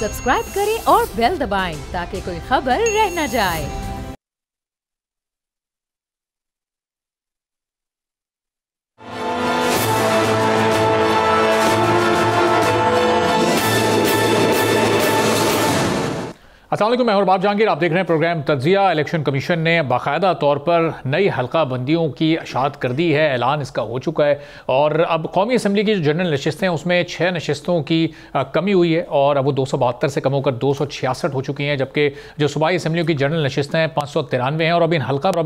Subscribe करें और bell दबाएं ताकि कोई खबर रह न जाए। अस्सलाम वालेकुम, मैं बाब जहांगीर। आप देख रहे हैं प्रोग्राम तज्जिया। इलेक्शन कमीशन ने बाकायदा तौर पर नई हल्का बंदियों की अशात कर दी है, ऐलान इसका हो चुका है। और अब कौमी असम्बली की जो जनरल नशिस्तें हैं उसमें 6 नशिस्तों की कमी हुई है और अब वो 272 से कम होकर 266 हो चुकी हैं, जबकि जो सूबाई असम्बलियों की जनरल नशिस्तें हैं 593 हैं। और अब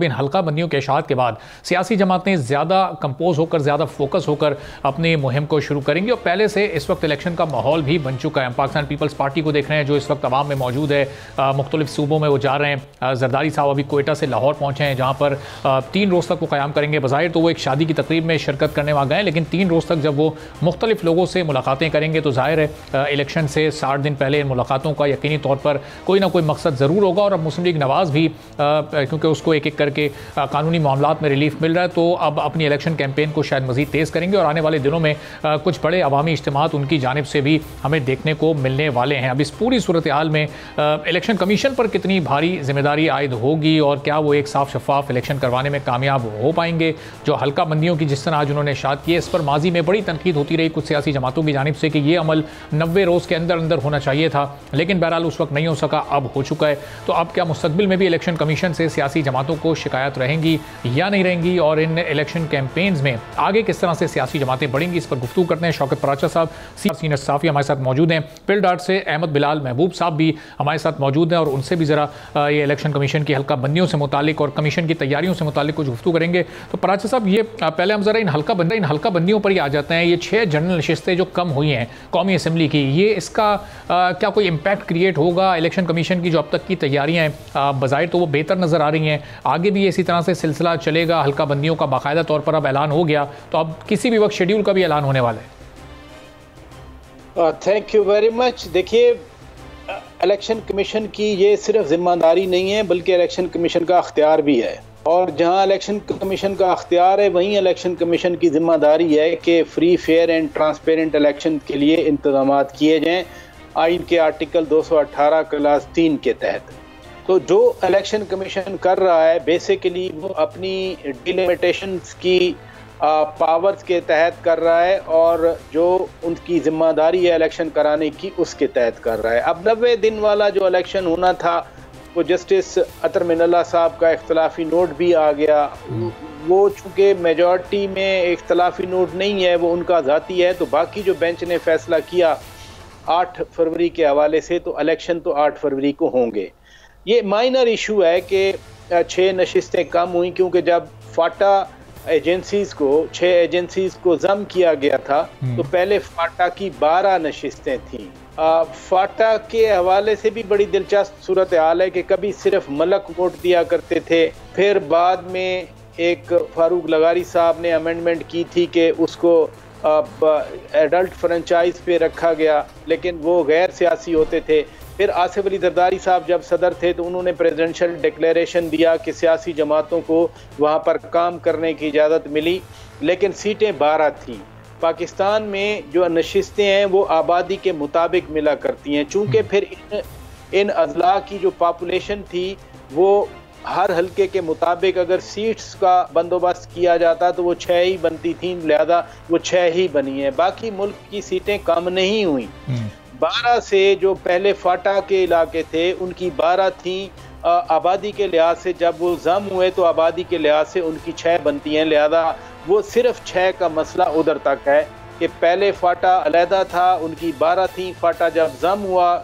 इन हल्का बंदियों के अशात के बाद सियासी जमातें ज़्यादा कंपोज होकर, ज़्यादा फोकस होकर अपनी मुहिम को शुरू करेंगी। और पहले से इस वक्त इलेक्शन का माहौल भी बन चुका है। हम पाकिस्तान पीपल्स पार्टी को देख रहे हैं जो इस वक्त अवाम में मौजूद है, मुख्तलिफ सूबों में वो जा रहे हैं। जरदारी साहब अभी कोयटा से लाहौर पहुंचे हैं, जहां पर 3 रोज़ तक वो क़याम करेंगे। बज़ाहिर तो वो एक शादी की तकरीब में शिरकत करने वहाँ गए, लेकिन 3 रोज़ तक जब वो मुख्तलिफ लोगों से मुलाकातें करेंगे तो ज़ाहिर है इलेक्शन से 60 दिन पहले इन मुलाकातों का यकीनी तौर पर कोई ना कोई मकसद ज़रूर होगा। और अब मुस्लिम लीग नवाज़ भी क्योंकि उसको एक एक करके कानूनी मामलात में रिलीफ मिल रहा है, तो अब अपनी इलेक्शन कैंपेन को शायद मज़ीद तेज़ करेंगे। और आने वाले दिनों में कुछ बड़े अवामी इज्तिमात उनकी जानिब से भी हमें देखने को मिलने वाले हैं। अब इस पूरी सूरत हाल में इलेक्शन कमीशन पर कितनी भारी जिम्मेदारी आयद होगी और क्या वो एक साफ शफाफ इलेक्शन करवाने में कामयाब हो पाएंगे। जो हल्का बंदियों की जिस तरह आज उन्होंने इशाद की है, इस पर माजी में बड़ी तनकीद होती रही कुछ सियासी जमातों की जानिब से कि ये अमल 90 रोज़ के अंदर अंदर होना चाहिए था, लेकिन बहरहाल उस वक्त नहीं हो सका, अब हो चुका है। तो अब क्या मुस्तकबिल में भी इलेक्शन कमीशन से सियासी जमातों को शिकायत रहेंगी या नहीं रहेंगी, और इन इलेक्शन कैंपेन्स में आगे किस तरह से सियासी जमातें बढ़ेंगी, इस पर गुफ्तगू करते हैं। शौकत पराचा साहब सीनियर सहाफ़ी हमारे साथ मौजूद हैं। पिलडार्ट से अहमद बिलाल महबूब साहब भी हमारे साथ मौजूद हैं और उनसे भी ज़रा ये इलेक्शन कमीशन की हल्का बंदियों से मुतालिक और कमीशन की तैयारियों से मुतालिक कुछ गुफ्तगू करेंगे। तो पराचा साहब, ये पहले हम ज़रा इन हल्का बंदियों पर ही आ जाते हैं। ये 6 जनरल नशिस्तें जो कम हुई हैं कौमी असम्बली की, ये इसका क्या कोई इम्पैक्ट क्रिएट होगा इलेक्शन कमीशन की जो अब तक की तैयारियाँ हैं बज़ाहिर तो वो बेहतर नज़र आ रही हैं, आगे भी इसी तरह से सिलसिला चलेगा? हल्का बंदियों का बाकायदा तौर पर अब ऐलान हो गया, तो अब किसी भी वक्त शेड्यूल का भी ऐलान होने वाला है। Thank you very much. देखिए, इलेक्शन कमीशन की ये सिर्फ जिम्मेदारी नहीं है बल्कि इलेक्शन कमीशन का अख्तियार भी है। और जहां इलेक्शन कमीशन का अख्तियार है वहीं इलेक्शन कमीशन की जिम्मेदारी है कि free, fair and transparent election के लिए इंतजाम किए जाएँ आइन के आर्टिकल 218 क्लास 3 के तहत। तो जो इलेक्शन कमीशन कर रहा है बेसिकली वो अपनी डिलिमिटेशंस की पावर्स के तहत कर रहा है और जो उनकी जिम्मेदारी है इलेक्शन कराने की उसके तहत कर रहा है। अब 90 दिन वाला जो इलेक्शन होना था वो जस्टिस अतर मिनल्ला साहब का इख्तलाफी नोट भी आ गया। वो चूँकि मेजॉरिटी में इख्तलाफी नोट नहीं है, वो उनका ज़ाती है, तो बाकी जो बेंच ने फैसला किया 8 फरवरी के हवाले से, तो इलेक्शन तो 8 फरवरी को होंगे। ये माइनर इशू है कि 6 नशिस्तें कम हुई क्योंकि जब फाटा एजेंसीज को 6 एजेंसीज को जम किया गया था तो पहले फाटा की 12 नशिस्तें थीं। फाटा के हवाले से भी बड़ी दिलचस्प सूरत हाल है कि कभी सिर्फ मलक वोट दिया करते थे, फिर बाद में एक फारूक लगारी साहब ने अमेंडमेंट की थी कि उसको एडल्ट फ्रेंचाइज पे रखा गया, लेकिन वो गैर सियासी होते थे। फिर आसिफ अली जरदारी साहब जब सदर थे तो उन्होंने प्रेसिडेंशियल डिक्लेरेशन दिया कि सियासी जमातों को वहाँ पर काम करने की इजाज़त मिली, लेकिन सीटें 12 थीं। पाकिस्तान में जो नशिस्तें हैं वो आबादी के मुताबिक मिला करती हैं, चूँकि फिर इन अजला की जो पॉपुलेशन थी वो हर हल्के के मुताबिक अगर सीट्स का बंदोबस्त किया जाता तो वो 6 ही बनती थीं, लिहाजा वो 6 ही बनी हैं। बाकी मुल्क की सीटें कम नहीं हुई। 12 से जो पहले फाटा के इलाके थे उनकी 12 थी। आबादी के लिहाज से जब वो जम हुए तो आबादी के लिहाज से उनकी 6 बनती हैं, लिहाजा वो सिर्फ 6 का मसला उधर तक है कि पहले फाटा अलहदा था, उनकी 12 थी। फाटा जब जम हुआ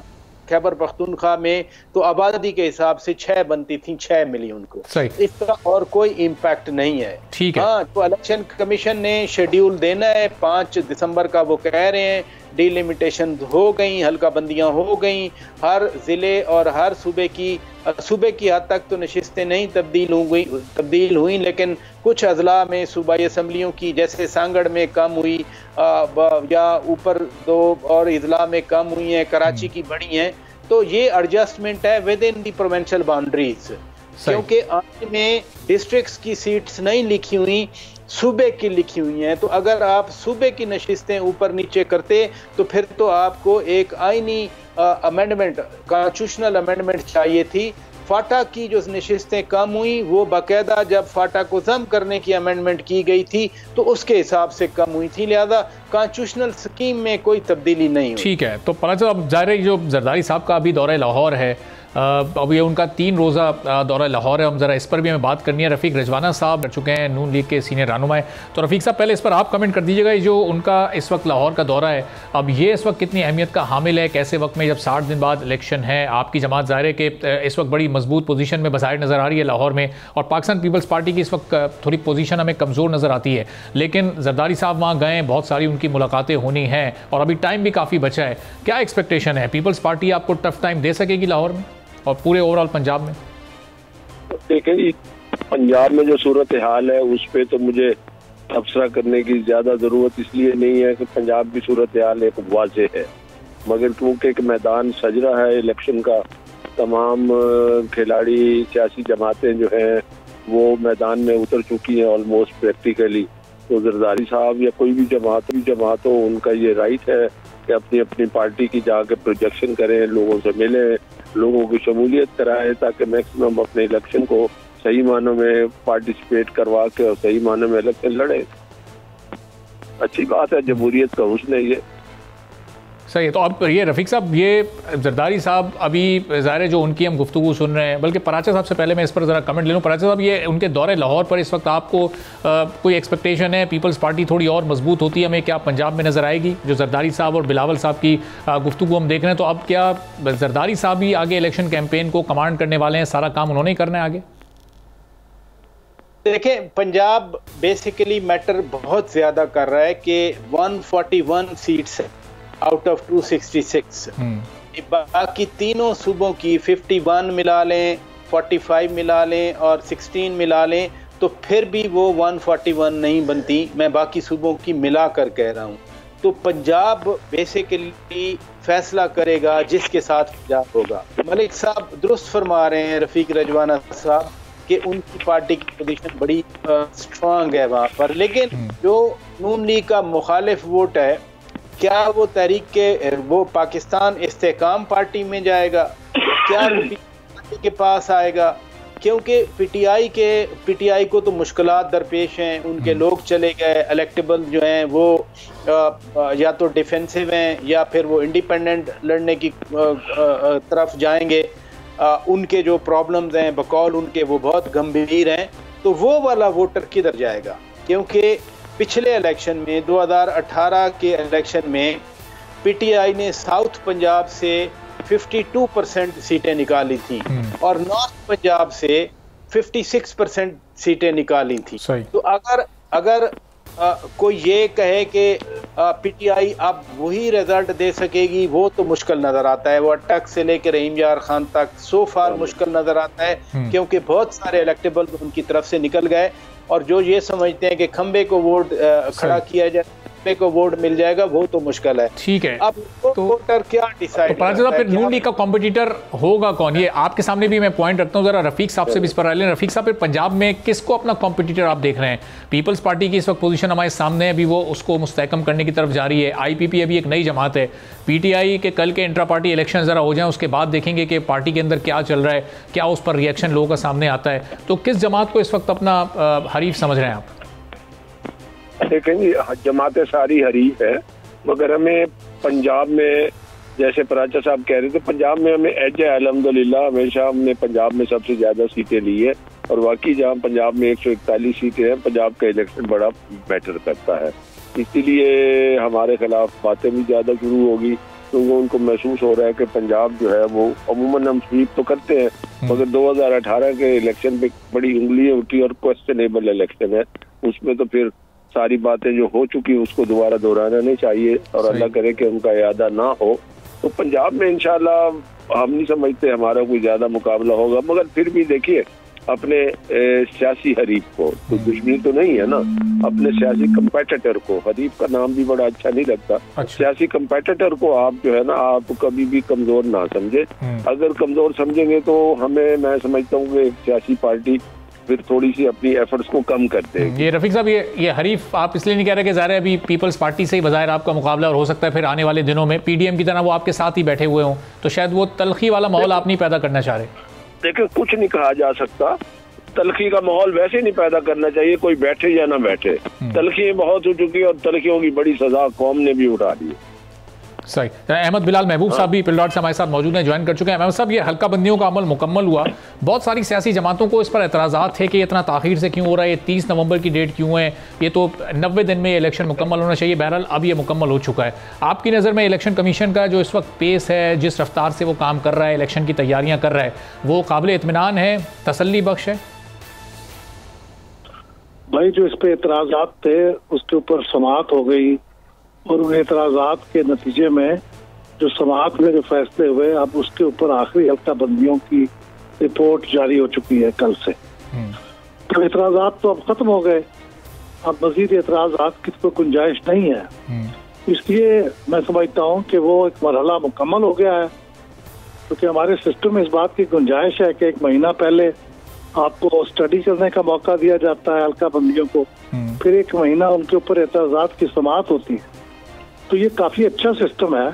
खैबर पख्तूनख्वा में तो आबादी के हिसाब से 6 बनती थी, 6 मिली उनको। इसका और कोई इम्पैक्ट नहीं है। ठीक है। हाँ, तो इलेक्शन कमीशन ने शेड्यूल देना है 5 दिसंबर का, वो कह रहे हैं डिलिमिटेशन हो गई, हल्का बंदियाँ हो गई, हर ज़िले और हर सूबे की हद तक तो नशिस्तें नहीं तब्दील हुई, लेकिन कुछ अजला में सूबाई असम्बलियों की जैसे सांगड़ में कम हुई या ऊपर 2 और अजला में कम हुई हैं, कराची की बढ़ी हैं। तो ये एडजस्टमेंट है with in the provincial boundaries, क्योंकि आइन में डिस्ट्रिक्ट्स की सीट्स नहीं लिखी हुई, सूबे की लिखी हुई हैं। तो अगर आप सूबे की नशिस्तें ऊपर नीचे करते तो फिर तो आपको एक आइनी अमेंडमेंट, कॉन्स्टिट्यूशनल अमेंडमेंट चाहिए थी। फाटा की जो नशिस्तें कम हुई वो बाकायदा जब फाटा को जम करने की अमेंडमेंट की गई थी तो उसके हिसाब से कम हुई थी, लिहाजा कॉन्स्टिट्यूशनल स्कीम में कोई तब्दीली नहीं हुई। ठीक है, तो पता अब ज़ाहिर जो जरदारी साहब का अभी दौरा लाहौर है, अब ये उनका 3 रोज़ा दौरा लाहौर है, हम ज़रा इस पर भी हमें बात करनी है। रफ़ीक रजवाना साहब रह चुके हैं, नून लीग के सीनियर रहनुमा है। तो रफ़ीक साहब पहले इस पर आप कमेंट कर दीजिएगा, जो उनका इस वक्त लाहौर का दौरा है, अब ये इस वक्त कितनी अहमियत का हामिल है, कैसे वक्त में जब 60 दिन बाद इलेक्शन है। आपकी जमात ज़ाहिर है कि इस वक्त बड़ी मजबूत पोजीशन में बज़ाहिर नज़र आ रही है लाहौर में, और पाकिस्तान पीपल्स पार्टी की इस वक्त थोड़ी पोजीशन हमें कमज़ोर नज़र आती है, लेकिन जरदारी साहब वहाँ गए, बहुत सारी उनकी मुलाकातें होनी हैं और अभी टाइम भी काफ़ी बचा है। क्या एक्सपेक्टेशन है, पीपल्स पार्टी आपको टफ टाइम दे सकेगी लाहौर में और पूरे ओवरऑल पंजाब में? देखिए, पंजाब में जो सूरत हाल है उस पर तो मुझे तबसरा करने की ज़्यादा ज़रूरत इसलिए नहीं है कि पंजाब की सूरत हाल एक वाज़ेह है, मगर क्योंकि एक मैदान सज रहा है इलेक्शन का, तमाम खिलाड़ी सियासी जमातें जो हैं वो मैदान में उतर चुकी हैं ऑलमोस्ट प्रैक्टिकली। तो जरदारी साहब या कोई भी जमात हो, उनका ये राइट है कि अपनी अपनी पार्टी की जाके प्रोजेक्शन करें, लोगों से मिलें, लोगों की शमूलियत कराएं, ताकि मैक्सिमम अपने इलेक्शन को सही मानों में पार्टिसिपेट करवा के और सही मानों में इलेक्शन लड़े। अच्छी बात है, जमहूरियत का हुस्न है ये। सही है। तो अब ये रफ़ीक साहब, ये जरदारी साहब अभी ज़ाहिर है जो उनकी हम गुफ्तगू सुन रहे हैं, बल्कि पराचा साहब से पहले मैं इस पर ज़रा कमेंट ले लूँ। पराचा साहब, ये उनके दौरे लाहौर पर इस वक्त आपको कोई एक्सपेक्टेशन है, पीपल्स पार्टी थोड़ी और मजबूत होती है हमें क्या पंजाब में नज़र आएगी? जो जरदारी साहब और बिलावल साहब की गुफ्तगू हम देख रहे हैं, तो अब क्या जरदारी साहब ही आगे इलेक्शन कैंपेन को कमांड करने वाले हैं, सारा काम उन्होंने ही करना है आगे? देखें, पंजाब बेसिकली मैटर बहुत ज़्यादा कर रहा है कि 141 सीट्स आउट ऑफ 266, बाकी तीनों सूबों की 51 मिला लें, 45 मिला लें और 16 मिला लें तो फिर भी वो 141 नहीं बनती। मैं बाकी सूबों की मिला कर कह रहा हूँ। तो पंजाब बेसिकली फैसला करेगा जिसके साथ पंजाब होगा। मलिक साहब दुरुस्त फरमा रहे हैं, रफ़ीक रजवाना साहब, कि उनकी पार्टी की पोजीशन बड़ी स्ट्रांग है वहाँ पर, लेकिन जो नून लीग का मुखालिफ वोट है, क्या वो तहरीक के वो पाकिस्तान इस्तेकाम पार्टी में जाएगा, क्या पार्टी के पास आएगा? क्योंकि पीटीआई को तो मुश्किलात दरपेश हैं, उनके लोग चले गए, इलेक्टेबल जो हैं वो या तो डिफेंसिव हैं या फिर वो इंडिपेंडेंट लड़ने की तरफ जाएंगे। उनके जो प्रॉब्लम्स हैं बकौल उनके वो बहुत गंभीर हैं, तो वो वाला वोटर किधर जाएगा? क्योंकि पिछले इलेक्शन में 2018 के इलेक्शन में पीटीआई ने साउथ पंजाब से 52% सीटें निकाली थी और नॉर्थ पंजाब से 56% सीटें निकाली थी। तो अगर कोई ये कहे कि पीटीआई अब वही रिजल्ट दे सकेगी, वो तो मुश्किल नजर आता है। वो अटक से लेकर रहीम यार खान तक सो फार मुश्किल नजर आता है, क्योंकि बहुत सारे इलेक्टेबल उनकी तरफ से निकल गए और जो ये समझते हैं कि खंबे को वोट खड़ा किया जाए, खंबे को वोट मिल जाएगा, वो तो मुश्किल है। ठीक है, अब तो वोटर क्या डिसाइड करता है? फिर नून लीग का कॉम्पिटिटर होगा कौन? ये आपके सामने भी मैं पॉइंट रखता हूँ, जरा रफीक साहब से भी इस पर राय लें। रफीक साहब, फिर पंजाब में किसको अपना कॉम्पिटिटर आप देख रहे हैं? पीपल्स पार्टी की इस वक्त पोजीशन हमारे सामने है, अभी वो उसको मुस्तहकम करने की तरफ जा रही है। आईपीपी अभी एक नई जमात है। पीटीआई के कल के इंट्रा पार्टी इलेक्शन जरा हो जाए, उसके बाद देखेंगे कि पार्टी के अंदर क्या चल रहा है, क्या उस पर रिएक्शन लोगों का सामने आता है। तो किस जमात को इस वक्त अपना हरीफ समझ रहे हैं आप? देखेंगे, जमातें सारी हरीफ है, मगर हमें पंजाब में, जैसे पराचा साहब कह रहे थे, पंजाब में हमें एज है अल्हम्दुलिल्लाह। हमेशा हमने पंजाब में सबसे ज्यादा सीटें ली है और वाकई जहाँ पंजाब में 141 सीटें हैं, पंजाब का इलेक्शन बड़ा मैटर करता है। इसीलिए हमारे खिलाफ बातें भी ज्यादा शुरू होगी, क्योंकि उनको महसूस हो रहा है कि पंजाब जो है वो अमूमन हम स्वीप तो करते हैं, मगर 2018 के इलेक्शन पे बड़ी उंगलियां उठी और क्वेश्चनेबल इलेक्शन है, उसमें तो फिर सारी बातें जो हो चुकी उसको दोबारा दोहराना नहीं चाहिए और अल्लाह करे कि उनका यादा ना हो। तो पंजाब में इंशाल्लाह हम नहीं समझते हमारा कोई ज्यादा मुकाबला होगा, मगर फिर भी देखिए अपने सियासी हरीफ को तो दुश्मनी तो नहीं है ना, अपने सियासी कंपेटिटर को, हरीफ का नाम भी बड़ा अच्छा नहीं लगता, सियासी कंपेटिटर को आप जो है ना, आप कभी भी कमजोर ना समझे। अगर कमजोर समझेंगे तो हमें, मैं समझता हूँ कि एक सियासी पार्टी फिर थोड़ी सी अपनी एफर्ट्स को कम करते हैं। ये रफीक साहब, ये हरीफ आप इसलिए नहीं कह रहे कि ज़ाहिर है अभी पीपल्स पार्टी से ही बज़ाहिर आपका मुकाबला और हो सकता है फिर आने वाले दिनों में पीडीएम की तरह वो आपके साथ ही बैठे हुए हों, तो शायद वो तलखी वाला माहौल आप नहीं पैदा करना चाह रहे? देखिए, कुछ नहीं कहा जा सकता, तलखी का माहौल वैसे नहीं पैदा करना चाहिए, कोई बैठे या ना बैठे। तलखियाँ बहुत हो चुकी है और तलखियों की बड़ी सजा कौम ने भी उठा दी है। सही। अहमद बिलाल महबूब साहब भी पिलडॉट से हमारे साथ मौजूद हैं, ज्वाइन कर चुके हैं। अहमद साहब, ये हल्का बंदियों का अमल मुकम्मल हुआ, बहुत सारी सियासी जमातों को इस पर एतराज़ात थे कि ये इतना ताख़ीर से क्यों हो रहा है, ये 30 नवंबर की डेट क्यों है, ये तो 90 दिन में इलेक्शन मुकम्मल होना चाहिए। बहरहाल अब ये मुकम्मल हो चुका है। आपकी नज़र में इलेक्शन कमीशन का जो इस वक्त पेस है, जिस रफ्तार से वो काम कर रहा है, इलेक्शन की तैयारियाँ कर रहा है, वो काबिल इत्मीनान है, तसल्ली बख्श है? भाई, जो इस पे एतराज़ात थे उसके ऊपर समाअत हो गई और उन एतराज़ात के नतीजे में जो समाअत में जो फैसले हुए, अब उसके ऊपर आखिरी हल्का बंदियों की रिपोर्ट जारी हो चुकी है कल से। तो एतराज़ात तो अब खत्म हो गए, अब मजीद एतराज़ात की कोई गुंजाइश नहीं है। इसलिए मैं समझता हूँ कि वो एक मरहला मुकम्मल हो गया है, क्योंकि हमारे सिस्टम में इस बात की गुंजाइश है कि 1 महीना पहले आपको स्टडी करने का मौका दिया जाता है हल्का बंदियों को, फिर 1 महीना उनके ऊपर एतराज़ात की समाअत होती है। तो ये काफ़ी अच्छा सिस्टम है।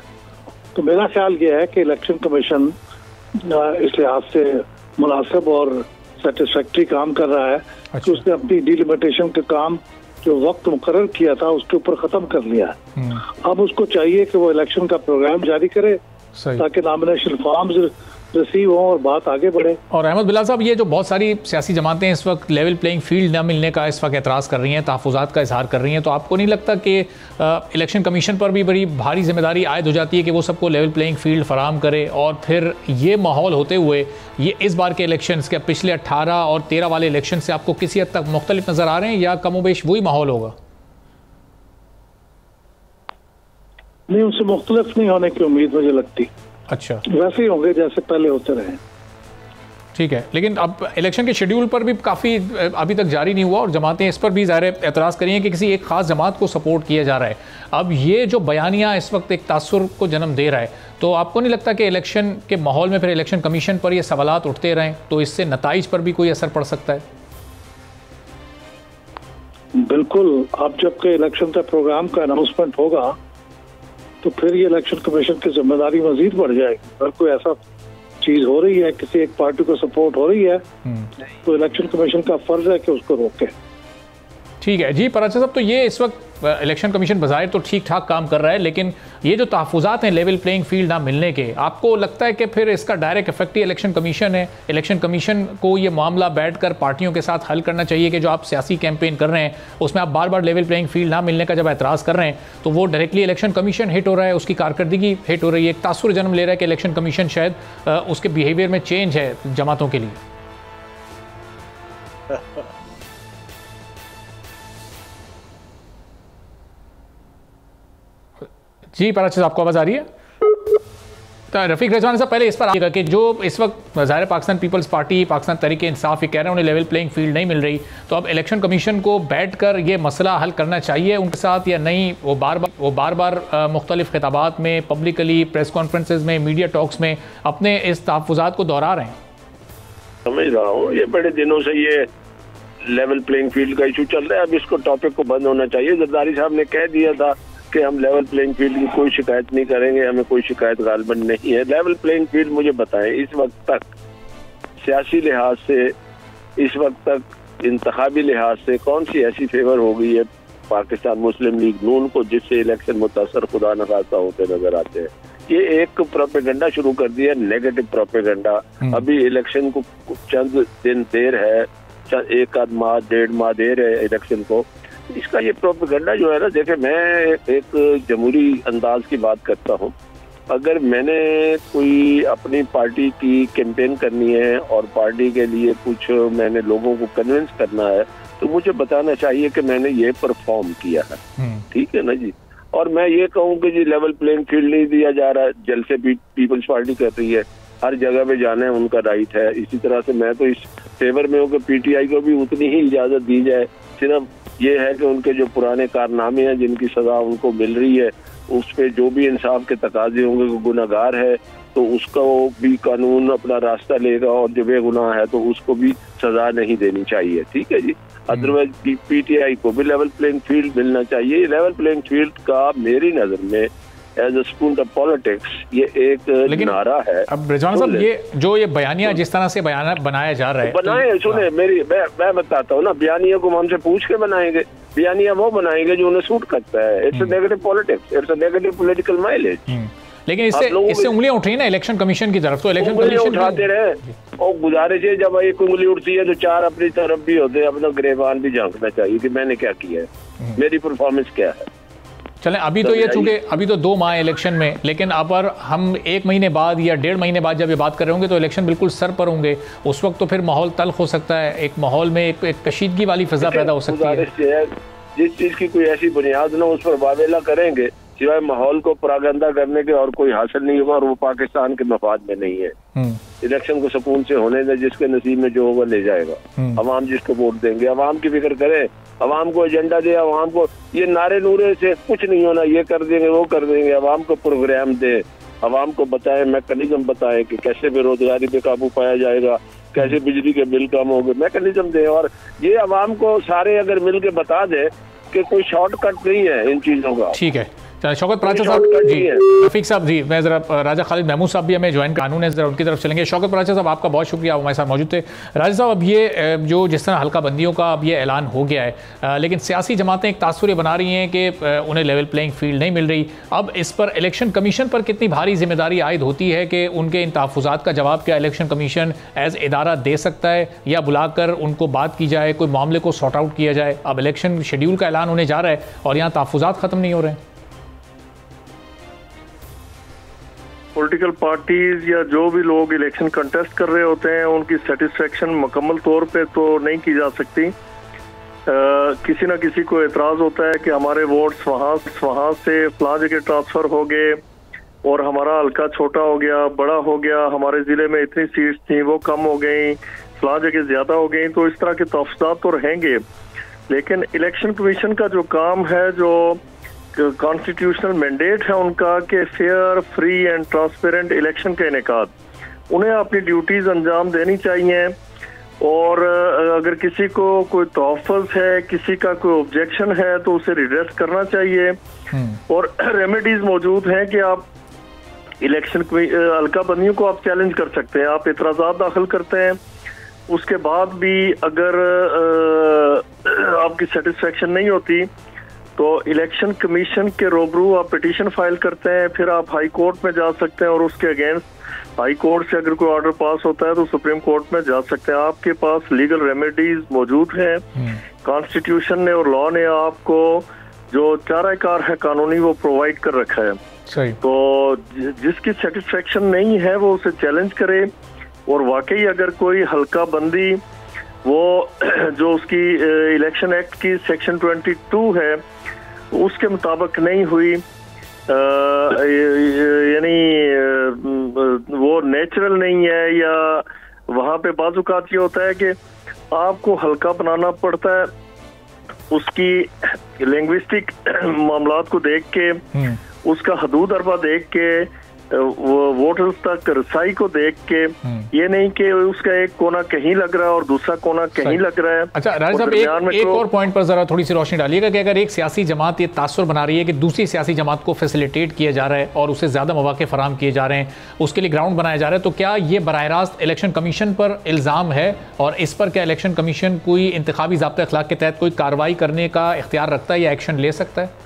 तो मेरा ख्याल ये है कि इलेक्शन कमीशन इस लिहाज से मुनासिब और सेटिस्फैक्ट्री काम कर रहा है कि उसने अपनी डिलिमिटेशन का काम जो वक्त मुकर्रर किया था उसके ऊपर ख़त्म कर लिया है। अब उसको चाहिए कि वो इलेक्शन का प्रोग्राम जारी करे ताकि नॉमिनेशन फॉर्म्स रिसीव हो और बात आगे बढ़े। और अहमद बिलाल साहब, ये जो बहुत सारी सियासी जमातें इस वक्त लेवल प्लेइंग फील्ड न मिलने का इस वक्त एतराज़ कर रही हैं, तहफ़्फ़ुज़ात का इजहार कर रही हैं, तो आपको नहीं लगता कि इलेक्शन कमीशन पर भी बड़ी भारी जिम्मेदारी आयद हो जाती है कि वो सबको लेवल प्लेइंग फील्ड फराहम करे? और फिर ये माहौल होते हुए ये इस बार के इलेक्शन के पिछले 18 और 13 वाले इलेक्शन से आपको किसी हद तक मुख्तलिफ नज़र आ रहे हैं या कमोबेश वही माहौल होगा? नहीं, उससे मुख्तलिफ नहीं होने की उम्मीद मुझे लगती। अच्छा, वैसे ही होंगे जैसे पहले होते रहे। ठीक है, लेकिन अब इलेक्शन के शेड्यूल पर भी काफ़ी अभी तक जारी नहीं हुआ और जमातें इस पर भी ज़ाहिर एतराज़ करी हैं कि किसी एक ख़ास जमात को सपोर्ट किया जा रहा है। अब ये जो बयानिया इस वक्त एक तासुर को जन्म दे रहा है, तो आपको नहीं लगता कि इलेक्शन के माहौल में फिर इलेक्शन कमीशन पर ये सवालात उठते रहें तो इससे नताइज पर भी कोई असर पड़ सकता है? बिल्कुल। अब जबकि इलेक्शन का प्रोग्राम का अनाउंसमेंट होगा तो फिर ये इलेक्शन कमीशन की जिम्मेदारी मजीद बढ़ जाएगी। अगर कोई ऐसा चीज हो रही है, किसी एक पार्टी को सपोर्ट हो रही है, तो इलेक्शन कमीशन का फर्ज है कि उसको रोके। ठीक है जी पराचा साहब, तो ये इस वक्त इलेक्शन कमीशन बज़ाहिर तो ठीक ठाक काम कर रहा है, लेकिन ये जो तहफ़्फ़ुज़ात हैं लेवल प्लेइंग फील्ड ना मिलने के, आपको लगता है कि फिर इसका डायरेक्ट इफेक्ट ही इलेक्शन कमीशन है? इलेक्शन कमीशन को ये मामला बैठकर पार्टियों के साथ हल करना चाहिए कि जो आप सियासी कैंपेन कर रहे हैं उसमें आप बार बार लेवल प्लेइंग फील्ड ना मिलने का जब एतराज़ कर रहे हैं तो वो डायरेक्टली इलेक्शन कमीशन हिट हो रहा है, उसकी कारकर्दगी हिट हो रही है, एक तासुर जन्म ले रहा है कि इलेक्शन कमीशन शायद उसके बिहेवियर में चेंज है जमातों के लिए। जी पराचा, आपको आवाज़ आ रही है? तो रफ़ीक रिजवान साहब, पहले इस पर आइएगा कि जो इस वक्त ज़ाहिर पाकिस्तान पीपल्स पार्टी, पाकिस्तान तहरीक इंसाफ ये कह रहे हैं उन्हें लेवल प्लेइंग फील्ड नहीं मिल रही, तो अब इलेक्शन कमीशन को बैठकर ये मसला हल करना चाहिए उनके साथ या नहीं? वो बार बार मुख्तलिफ खिताबात में, पब्लिकली, प्रेस कॉन्फ्रेंसेज में, मीडिया टॉक्स में अपने इस तहफ़्फ़ुज़ात को दोहरा रहे हैं। समझ रहा हूँ, ये बड़े दिनों से ये लेवल प्लेइंग फील्ड का इशू चल रहा है, अब इसको टॉपिक को बंद होना चाहिए। जरदारी साहब ने कह दिया था कि हम लेवल प्लेइंग फील्ड की कोई शिकायत नहीं करेंगे, हमें कोई शिकायत गालबन नहीं है। लेवल प्लेइंग फील्ड मुझे बताएं, इस वक्त तक सियासी लिहाज से, इस वक्त तक इंतखाबी लिहाज से कौन सी ऐसी फेवर हो गई है पाकिस्तान मुस्लिम लीग नून को जिससे इलेक्शन मुतासर खुदा न खास्ता होते नजर आते हैं? ये एक प्रोपेगेंडा शुरू कर दिया, नेगेटिव प्रोपेगेंडा। अभी इलेक्शन को चंद दिन देर है, 1 माह 1.5 माह देर है इलेक्शन को। इसका ये प्रोपेगेंडा जो है ना, देखे मैं एक जमहूरी अंदाज की बात करता हूँ। अगर मैंने कोई अपनी पार्टी की कैंपेन करनी है और पार्टी के लिए कुछ मैंने लोगों को कन्विंस करना है तो मुझे बताना चाहिए कि मैंने ये परफॉर्म किया है, ठीक है ना जी। और मैं ये कहूँ कि जी लेवल प्लेइंग फील्ड नहीं दिया जा रहा है, जलसे पीपल्स पार्टी कर रही है, हर जगह पे जाना है उनका राइट है। इसी तरह से मैं तो इस फेवर में हूँ कि पीटीआई को भी उतनी ही इजाजत दी जाए। सिर्फ ये है कि उनके जो पुराने कारनामे हैं जिनकी सजा उनको मिल रही है उस पे जो भी इंसाफ के तकाजे होंगे, वो गुनाहगार है तो उसको भी कानून अपना रास्ता लेगा, और जो बेगुनाह है तो उसको भी सजा नहीं देनी चाहिए। ठीक है जी। अदरवाइज पीटीआई को भी लेवल प्लेइंग फील्ड मिलना चाहिए। लेवल प्लेइंग फील्ड का मेरी नजर में as a school of politics ये एक नारा है। अब रिजवान साहब, ये बयानिया जिस तरह से बनाया जा रहा है, बनाए सुने मेरी, मैं बताता हूँ ना, बयानिया को हमसे पूछ के बनाएंगे, बयानिया वो बनाएंगे जो उन्हें सूट करता है। It's a negative politics, it's a negative political mileage. लेकिन इससे उंगलियां उठ रही है ना इलेक्शन कमीशन की तरफ, तो इलेक्शन कमीशन उठाते रहे और गुजारिश है जब एक उंगली उठती है तो चार अपनी तरफ भी होते हैं, अपना गिरेबान भी झांकना चाहिए कि मैंने क्या किया है, मेरी परफॉर्मेंस क्या है। चलें, अभी तो ये चूंकि अभी तो 2 माह इलेक्शन में, लेकिन अब हम 1 महीने बाद या 1.5 महीने बाद जब ये बात कर रहे होंगे तो इलेक्शन बिल्कुल सर पर होंगे, उस वक्त तो फिर माहौल तल्ख हो सकता है, एक माहौल में एक कशीदगी वाली फिजा पैदा हो सकती है। जिस चीज की कोई ऐसी बुनियाद ना उस पर वावेला करेंगे, सिवाय माहौल को परागंदा करने के और कोई हासिल नहीं होगा, और वो पाकिस्तान के मफाद में नहीं है। इलेक्शन को सुकून से होने दें, जिसके नसीब में जो होगा ले जाएगा। अवाम जिसको वोट देंगे, अवाम की फिक्र करें, अवाम को एजेंडा दे, अवाम को ये नारे नूरे से कुछ नहीं होना, ये कर देंगे वो कर देंगे। अवाम को प्रोग्राम दे, अवाम को बताएं, मैकेनिज्म बताएं कि कैसे बेरोजगारी पे काबू पाया जाएगा, कैसे बिजली के बिल कम होंगे, मैकेनिज्म दे। और ये अवाम को सारे अगर मिल के बता दे कि कोई शॉर्टकट नहीं है इन चीजों का। ठीक है, शौकत पराचा साहब जी, रफीक साहब जी, मैं जरा राजा खालिद महमूद साहब भी हमें ज्वाइन कानून है, जरा उनकी तरफ चलेंगे। शौकत पराचा साहब, आपका बहुत शुक्रिया, आप हमारे साथ मौजूद थे। राजा साहब, अब ये जो जिस तरह हल्का बंदियों का अब ये ऐलान हो गया है, लेकिन सियासी जमातें एक तासुर बना रही हैं कि उन्हें लेवल प्लेइंग फील्ड नहीं मिल रही। अब इस पर इलेक्शन कमीशन पर कितनी भारी जिम्मेदारी आयद होती है कि उनके इन तहफ़्फ़ुज़ात का जवाब क्या इलेक्शन कमीशन एज इदारा दे सकता है, या बुलाकर उनको बात की जाए, कोई मामले को सॉर्ट आउट किया जाए? अब इलेक्शन शेड्यूल का ऐलान होने जा रहा है और यहाँ तहफ़्फ़ुज़ात ख़त्म नहीं हो रहे हैं। पॉलिटिकल पार्टीज या जो भी लोग इलेक्शन कंटेस्ट कर रहे होते हैं, उनकी सेटिस्फेक्शन मुकम्मल तौर पे तो नहीं की जा सकती। किसी ना किसी को एतराज़ होता है कि हमारे वोट्स वहाँ से फलां जगह ट्रांसफ़र हो गए और हमारा हल्का छोटा हो गया, बड़ा हो गया, हमारे ज़िले में इतनी सीट्स थी वो कम हो गई, फलां जगह ज़्यादा हो गई। तो इस तरह के तफसीलात तो रहेंगे, लेकिन इलेक्शन कमीशन का जो काम है, जो कॉन्स्टिट्यूशनल मैंडेट है उनका कि fair, free and transparent election का इनेकाद, उन्हें अपनी ड्यूटीज अंजाम देनी चाहिए। और अगर किसी को कोई तोहफ़्फ़ है, किसी का कोई ऑब्जेक्शन है, तो उसे रिड्रेस करना चाहिए। और रेमेडीज मौजूद हैं कि आप इलेक्शन हल्का बंदियों को आप चैलेंज कर सकते हैं, आप एतराज़ात दाखिल करते हैं, उसके बाद भी अगर आपकी सेटिस्फेक्शन नहीं होती तो इलेक्शन कमीशन के रूबरू आप पिटीशन फाइल करते हैं, फिर आप हाई कोर्ट में जा सकते हैं और उसके अगेंस्ट हाई कोर्ट से अगर कोई ऑर्डर पास होता है तो सुप्रीम कोर्ट में जा सकते हैं। आपके पास लीगल रेमेडीज मौजूद हैं। कॉन्स्टिट्यूशन ने और लॉ ने आपको जो चाराकार है कानूनी वो प्रोवाइड कर रखा है। सही। तो जिसकी सेटिस्फेक्शन नहीं है वो उसे चैलेंज करे, और वाकई अगर कोई हल्का बंदी वो जो उसकी इलेक्शन एक्ट की सेक्शन 22 है उसके मुताबिक नहीं हुई, यानी वो नेचुरल नहीं है, या वहाँ पे बाजुकात ये होता है कि आपको हल्का बनाना पड़ता है उसकी लिंग्विस्टिक मामलात को देख के, उसका हदूद अरबा देख के, वोटर्स तक रसाई को देख के, ये नहीं कि उसका एक कोना कहीं लग रहा है और दूसरा कोना कहीं लग रहा है। अच्छा राजा साहब, एक और पॉइंट पर जरा थोड़ी सी रोशनी डालिएगा कि अगर एक सियासी जमात ये तासुर बना रही है कि दूसरी सियासी जमात को फैसिलिटेट किया जा रहा है और उसे ज्यादा मौके फराहम किए जा रहे हैं, उसके लिए ग्राउंड बनाया जा रहा है, तो क्या ये बराह रास्त इलेक्शन कमीशन पर इल्जाम है? और इस पर क्या इलेक्शन कमीशन कोई इंतखाबी ज़ाब्ता अखलाक के तहत कोई कार्रवाई करने का इख्तियार रखता है या एक्शन ले सकता है?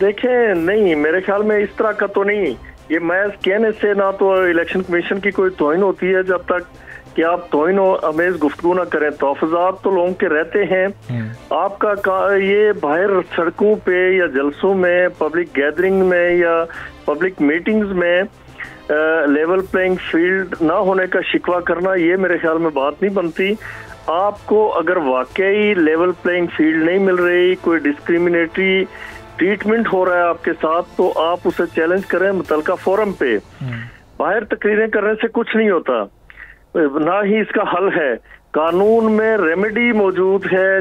देखें, नहीं, मेरे ख्याल में इस तरह का तो नहीं। ये महज कहने से ना तो इलेक्शन कमीशन की कोई तौहीन होती है जब तक कि आप तौहीन अमेज गुफ्तगू ना करें। तहफ़्फ़ुज़ात तो लोगों के रहते हैं, आपका ये बाहर सड़कों पे या जलसों में, पब्लिक गैदरिंग में या पब्लिक मीटिंग्स में लेवल प्लेइंग फील्ड ना होने का शिकवा करना, ये मेरे ख्याल में बात नहीं बनती। आपको अगर वाकई लेवल प्लेइंग फील्ड नहीं मिल रही, कोई डिस्क्रिमिनेटरी ट्रीटमेंट हो रहा है आपके साथ, तो आप उसे चैलेंज करें मुतलका फोरम पे। बाहर तकरीरें करने से कुछ नहीं होता, ना ही इसका हल है। कानून में रेमेडी मौजूद है,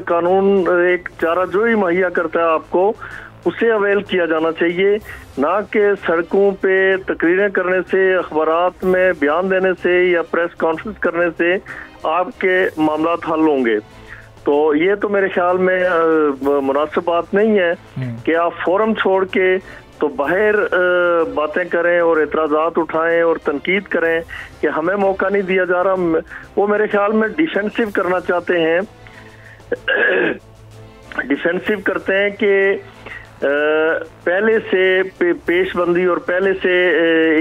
कानून एक चाराजोई मुहैया करता है आपको, उसे अवेल किया जाना चाहिए, ना कि सड़कों पे तकरीरें करने से, अखबारात में बयान देने से या प्रेस कॉन्फ्रेंस करने से आपके मामलात हल होंगे। तो ये तो मेरे ख्याल में मुनासिब बात नहीं है कि आप फोरम छोड़ के तो बाहर बातें करें और एतराज़ात उठाएं और तनकीद करें कि हमें मौका नहीं दिया जा रहा। वो मेरे ख्याल में डिफेंसिव करना चाहते हैं, डिफेंसिव करते हैं कि पहले से पेशबंदी और पहले से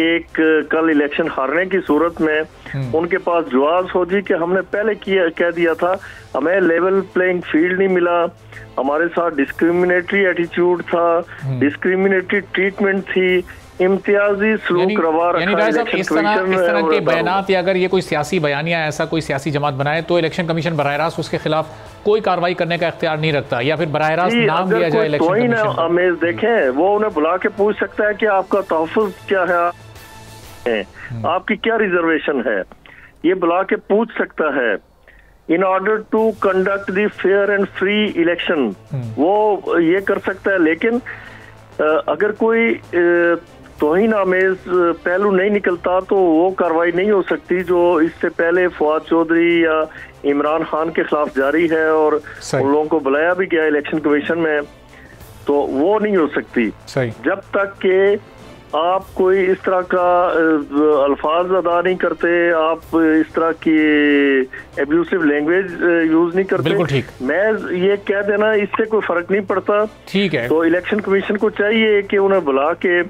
एक कल इलेक्शन हारने की सूरत में उनके पास जवाब हो जी कि हमने पहले कह दिया था, हमें लेवल प्लेइंग फील्ड नहीं मिला, हमारे साथ डिस्क्रिमिनेटरी एटीट्यूड था, डिस्क्रिमिनेटरी ट्रीटमेंट थी, इम्तियाजी सलूक रवा रखा। इस तरह के बयानात या अगर ये कोई सियासी बयानिया ऐसा कोई सियासी जमात बनाए तो इलेक्शन कमीशन बराह रास्त उसके खिलाफ कोई कार्रवाई करने का इख्तियार नहीं रखता, या फिर बराह रास्त नाम दिया जाए इलेक्शन कमीशन को। अमेज देखें, वो उन्हें बुला के पूछ सकता है कि आपका तहफ़्फ़ुज़ क्या है, आपकी क्या रिजर्वेशन है, ये बुला के पूछ सकता है। In order to conduct the fair and free election वो ये कर सकता है। लेकिन अगर कोई तौहीन आमेज पहलू नहीं निकलता तो वो कार्रवाई नहीं हो सकती जो इससे पहले फवाद चौधरी या इमरान खान के खिलाफ जारी है और उन लोगों को बुलाया भी गया इलेक्शन कमीशन में, तो वो नहीं हो सकती जब तक कि आप कोई इस तरह का अल्फाज अदा नहीं करते, आप इस तरह की एब्यूसिव लैंग्वेज यूज नहीं करते। बिल्कुल ठीक। मैं ये कह देना इससे कोई फर्क नहीं पड़ता। ठीक है, तो इलेक्शन कमीशन को चाहिए कि उन्हें बुला के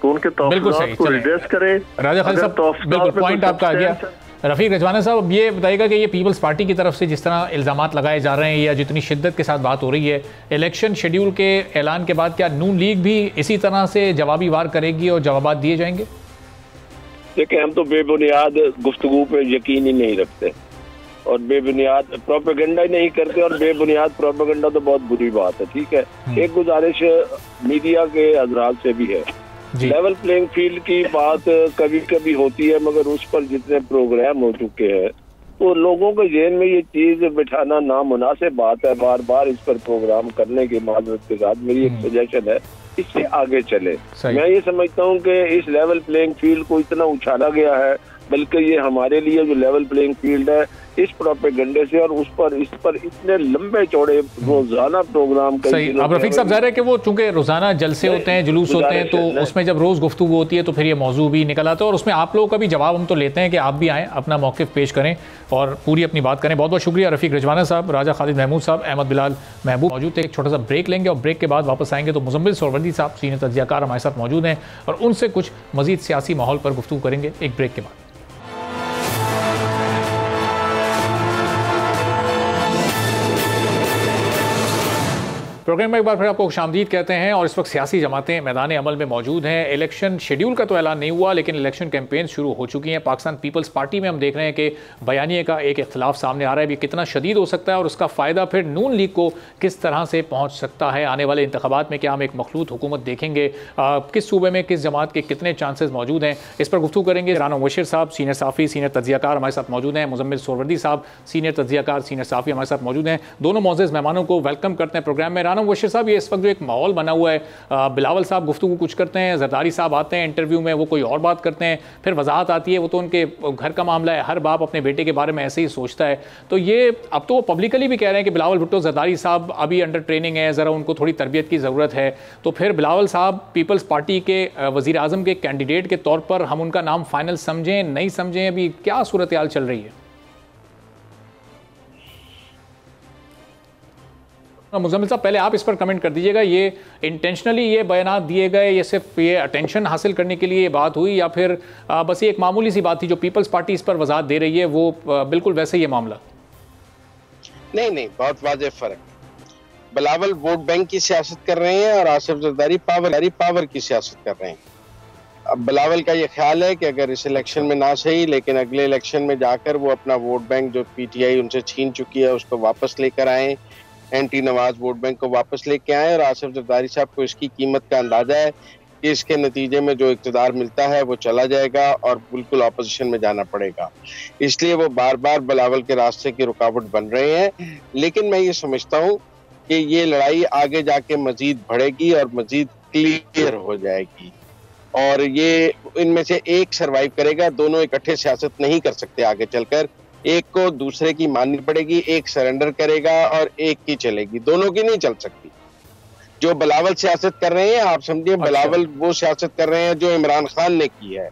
तो उनके तौफीक़ात को रिड्रेस करे। राजा खालिद साहब, बिल्कुल पॉइंट आपका आ गया। रफीक रजवाना साहब, अब ये बताइएगा कि ये पीपल्स पार्टी की तरफ से जिस तरह इल्ज़ामात लगाए जा रहे हैं या जितनी शिद्दत के साथ बात हो रही है, इलेक्शन शेड्यूल के ऐलान के बाद क्या नून लीग भी इसी तरह से जवाबी वार करेगी और जवाबात दिए जाएंगे? देखिए, हम तो बेबुनियाद गुफ्तगू पे यकीन ही नहीं रखते और बेबुनियाद प्रोपेगेंडा ही नहीं करते, और बेबुनियाद प्रोपेगेंडा तो बहुत बुरी बात है। ठीक है, एक गुजारिश मीडिया के हजरात से भी है, लेवल प्लेइंग फील्ड की बात कभी कभी होती है, मगर उस पर जितने प्रोग्राम हो चुके हैं तो लोगों के ज़हन में ये चीज बिठाना नामुनासिब बात है। बार बार इस पर प्रोग्राम करने की माजरत के साथ मेरी एक सजेशन है, इससे आगे चले। मैं ये समझता हूँ कि इस लेवल प्लेइंग फील्ड को इतना उछाला गया है, बल्कि ये हमारे लिए जो लेवल प्लेइंग फील्ड है इस प्रोपेगेंडे से और इस पर इतने लंबे चौड़े रोजाना प्रोग्राम सही। अब रफीक साहब, ज़ाहिर है कि वो चूंकि रोजाना जलसे होते हैं, जुलूस होते हैं, तो उसमें जब रोज गुफ्तगू होती है तो फिर ये मौजू भी निकल आता है और उसमें आप लोगों का भी जवाब हम तो लेते हैं कि आप भी आएँ, अपना मौक़िफ़ पेश करें और पूरी अपनी बात करें। बहुत बहुत शुक्रिया रफीक रजवाना साहब, राजा खालिद महमूद साहब, अहमद बिलाल महबूब मौजूद थे। एक छोटा सा ब्रेक लेंगे और ब्रेक के बाद वापस आएंगे तो मुज़म्मिल सोहरवर्दी साहब, सीनियर तज्ज़ियाकार, हमारे साथ मौजूद हैं और उनसे कुछ मज़ीद सियासी माहौल पर गुफ्तगू करेंगे एक ब्रेक के बाद। प्रोग्राम में एक बार फिर आपको खुशामदीद कहते हैं और इस वक्त सियासी जमातें मैदान अमल में मौजूद हैं। इलेक्शन शेड्यूल का तो ऐलान नहीं हुआ लेकिन इलेक्शन कैंपेन शुरू हो चुकी हैं। पाकिस्तान पीपल्स पार्टी में हम देख रहे हैं कि बयानिए का एक इख्तिलाफ सामने आ रहा है, ये कितना शदीद हो सकता है और उसका फ़ायदा फिर नून लीग को किस तरह से पहुँच सकता है। आने वाले इंतखाबात में क्या हम एक मखलूत हुकूमत देखेंगे, किस सूबे में किस जमात के कितने चांसेस मौजूद हैं, इस पर गुफ्तगू करेंगे। राना मुबशिर साहब, सीनियर साफ़ी, सीनियर तज्ज़ियाकार, हमारे साथ मौजूद हैं। मुज़म्मिल सोहरवर्दी साहब, सीनियर तज्ज़ियाकार, सीनियर साफ़ी, हमारे साथ मौजूद हैं। दोनों मौजूद मेहमानों को वेलकम करते हैं प्रोग्राम में। राना मुबशिर साहब, ये इस वक्त जो एक माहौल बना हुआ है, बिलावल साहब गुफ्तगू कुछ करते हैं, जरदारी साहब आते हैं इंटरव्यू में, वो कोई और बात करते हैं, फिर वजाहत आती है, वो तो उनके घर का मामला है, हर बाप अपने बेटे के बारे में ऐसे ही सोचता है। तो ये अब तो वो पब्लिकली भी कह रहे हैं कि बिलावल भुट्टो, जरदारी साहब अभी अंडर ट्रेनिंग है, ज़रा उनको थोड़ी तरबियत की ज़रूरत है। तो फिर बिलावल साहब पीपल्स पार्टी के वज़ीर आज़म के कैंडिडेट के तौर पर हम उनका नाम फाइनल समझें, नहीं समझें, अभी क्या सूरत हाल चल रही है? मुज़म्मिल साहब, पहले आप इस पर कमेंट कर दीजिएगा, ये इंटेंशनली ये बयानात दिए गए, ये सिर्फ ये अटेंशन हासिल करने के लिए ये बात हुई या फिर बस ये एक मामूली सी बात थी जो पीपल्स पार्टी इस पर वजाहत दे रही है वो बिल्कुल वैसे ही ये मामला? नहीं, बहुत वाज़ेह फ़र्क। बिलावल वोट बैंक की सियासत कर रहे हैं और आसिफ जरदारी पावर की सियासत कर रहे हैं। अब बिलावल का ये ख्याल है कि अगर इस इलेक्शन में ना सही लेकिन अगले इलेक्शन में जाकर वो अपना वोट बैंक जो PTI उनसे छीन चुकी है उसको वापस लेकर आए, एंटी नवाज वोट बैंक को वापस लेके आए। और आसिफ जरदारी साहब को इसकी कीमत का अंदाजा है कि इसके नतीजे में जो इक़्तिदार मिलता है वो चला जाएगा और बिल्कुल अपोजिशन में जाना पड़ेगा, इसलिए वो बार बार बिलावल के रास्ते की रुकावट बन रहे हैं। लेकिन मैं ये समझता हूँ कि ये लड़ाई आगे जाके मजीद बढ़ेगी और मजीद क्लियर हो जाएगी, और ये इनमें से एक सरवाइव करेगा। दोनों इकट्ठे सियासत नहीं कर सकते आगे चलकर, एक को दूसरे की माननी पड़ेगी, एक सरेंडर करेगा और एक की चलेगी, दोनों की नहीं चल सकती। जो बिलावल सियासत कर रहे हैं, आप समझिए बिलावल वो सियासत कर रहे हैं जो इमरान खान ने की है,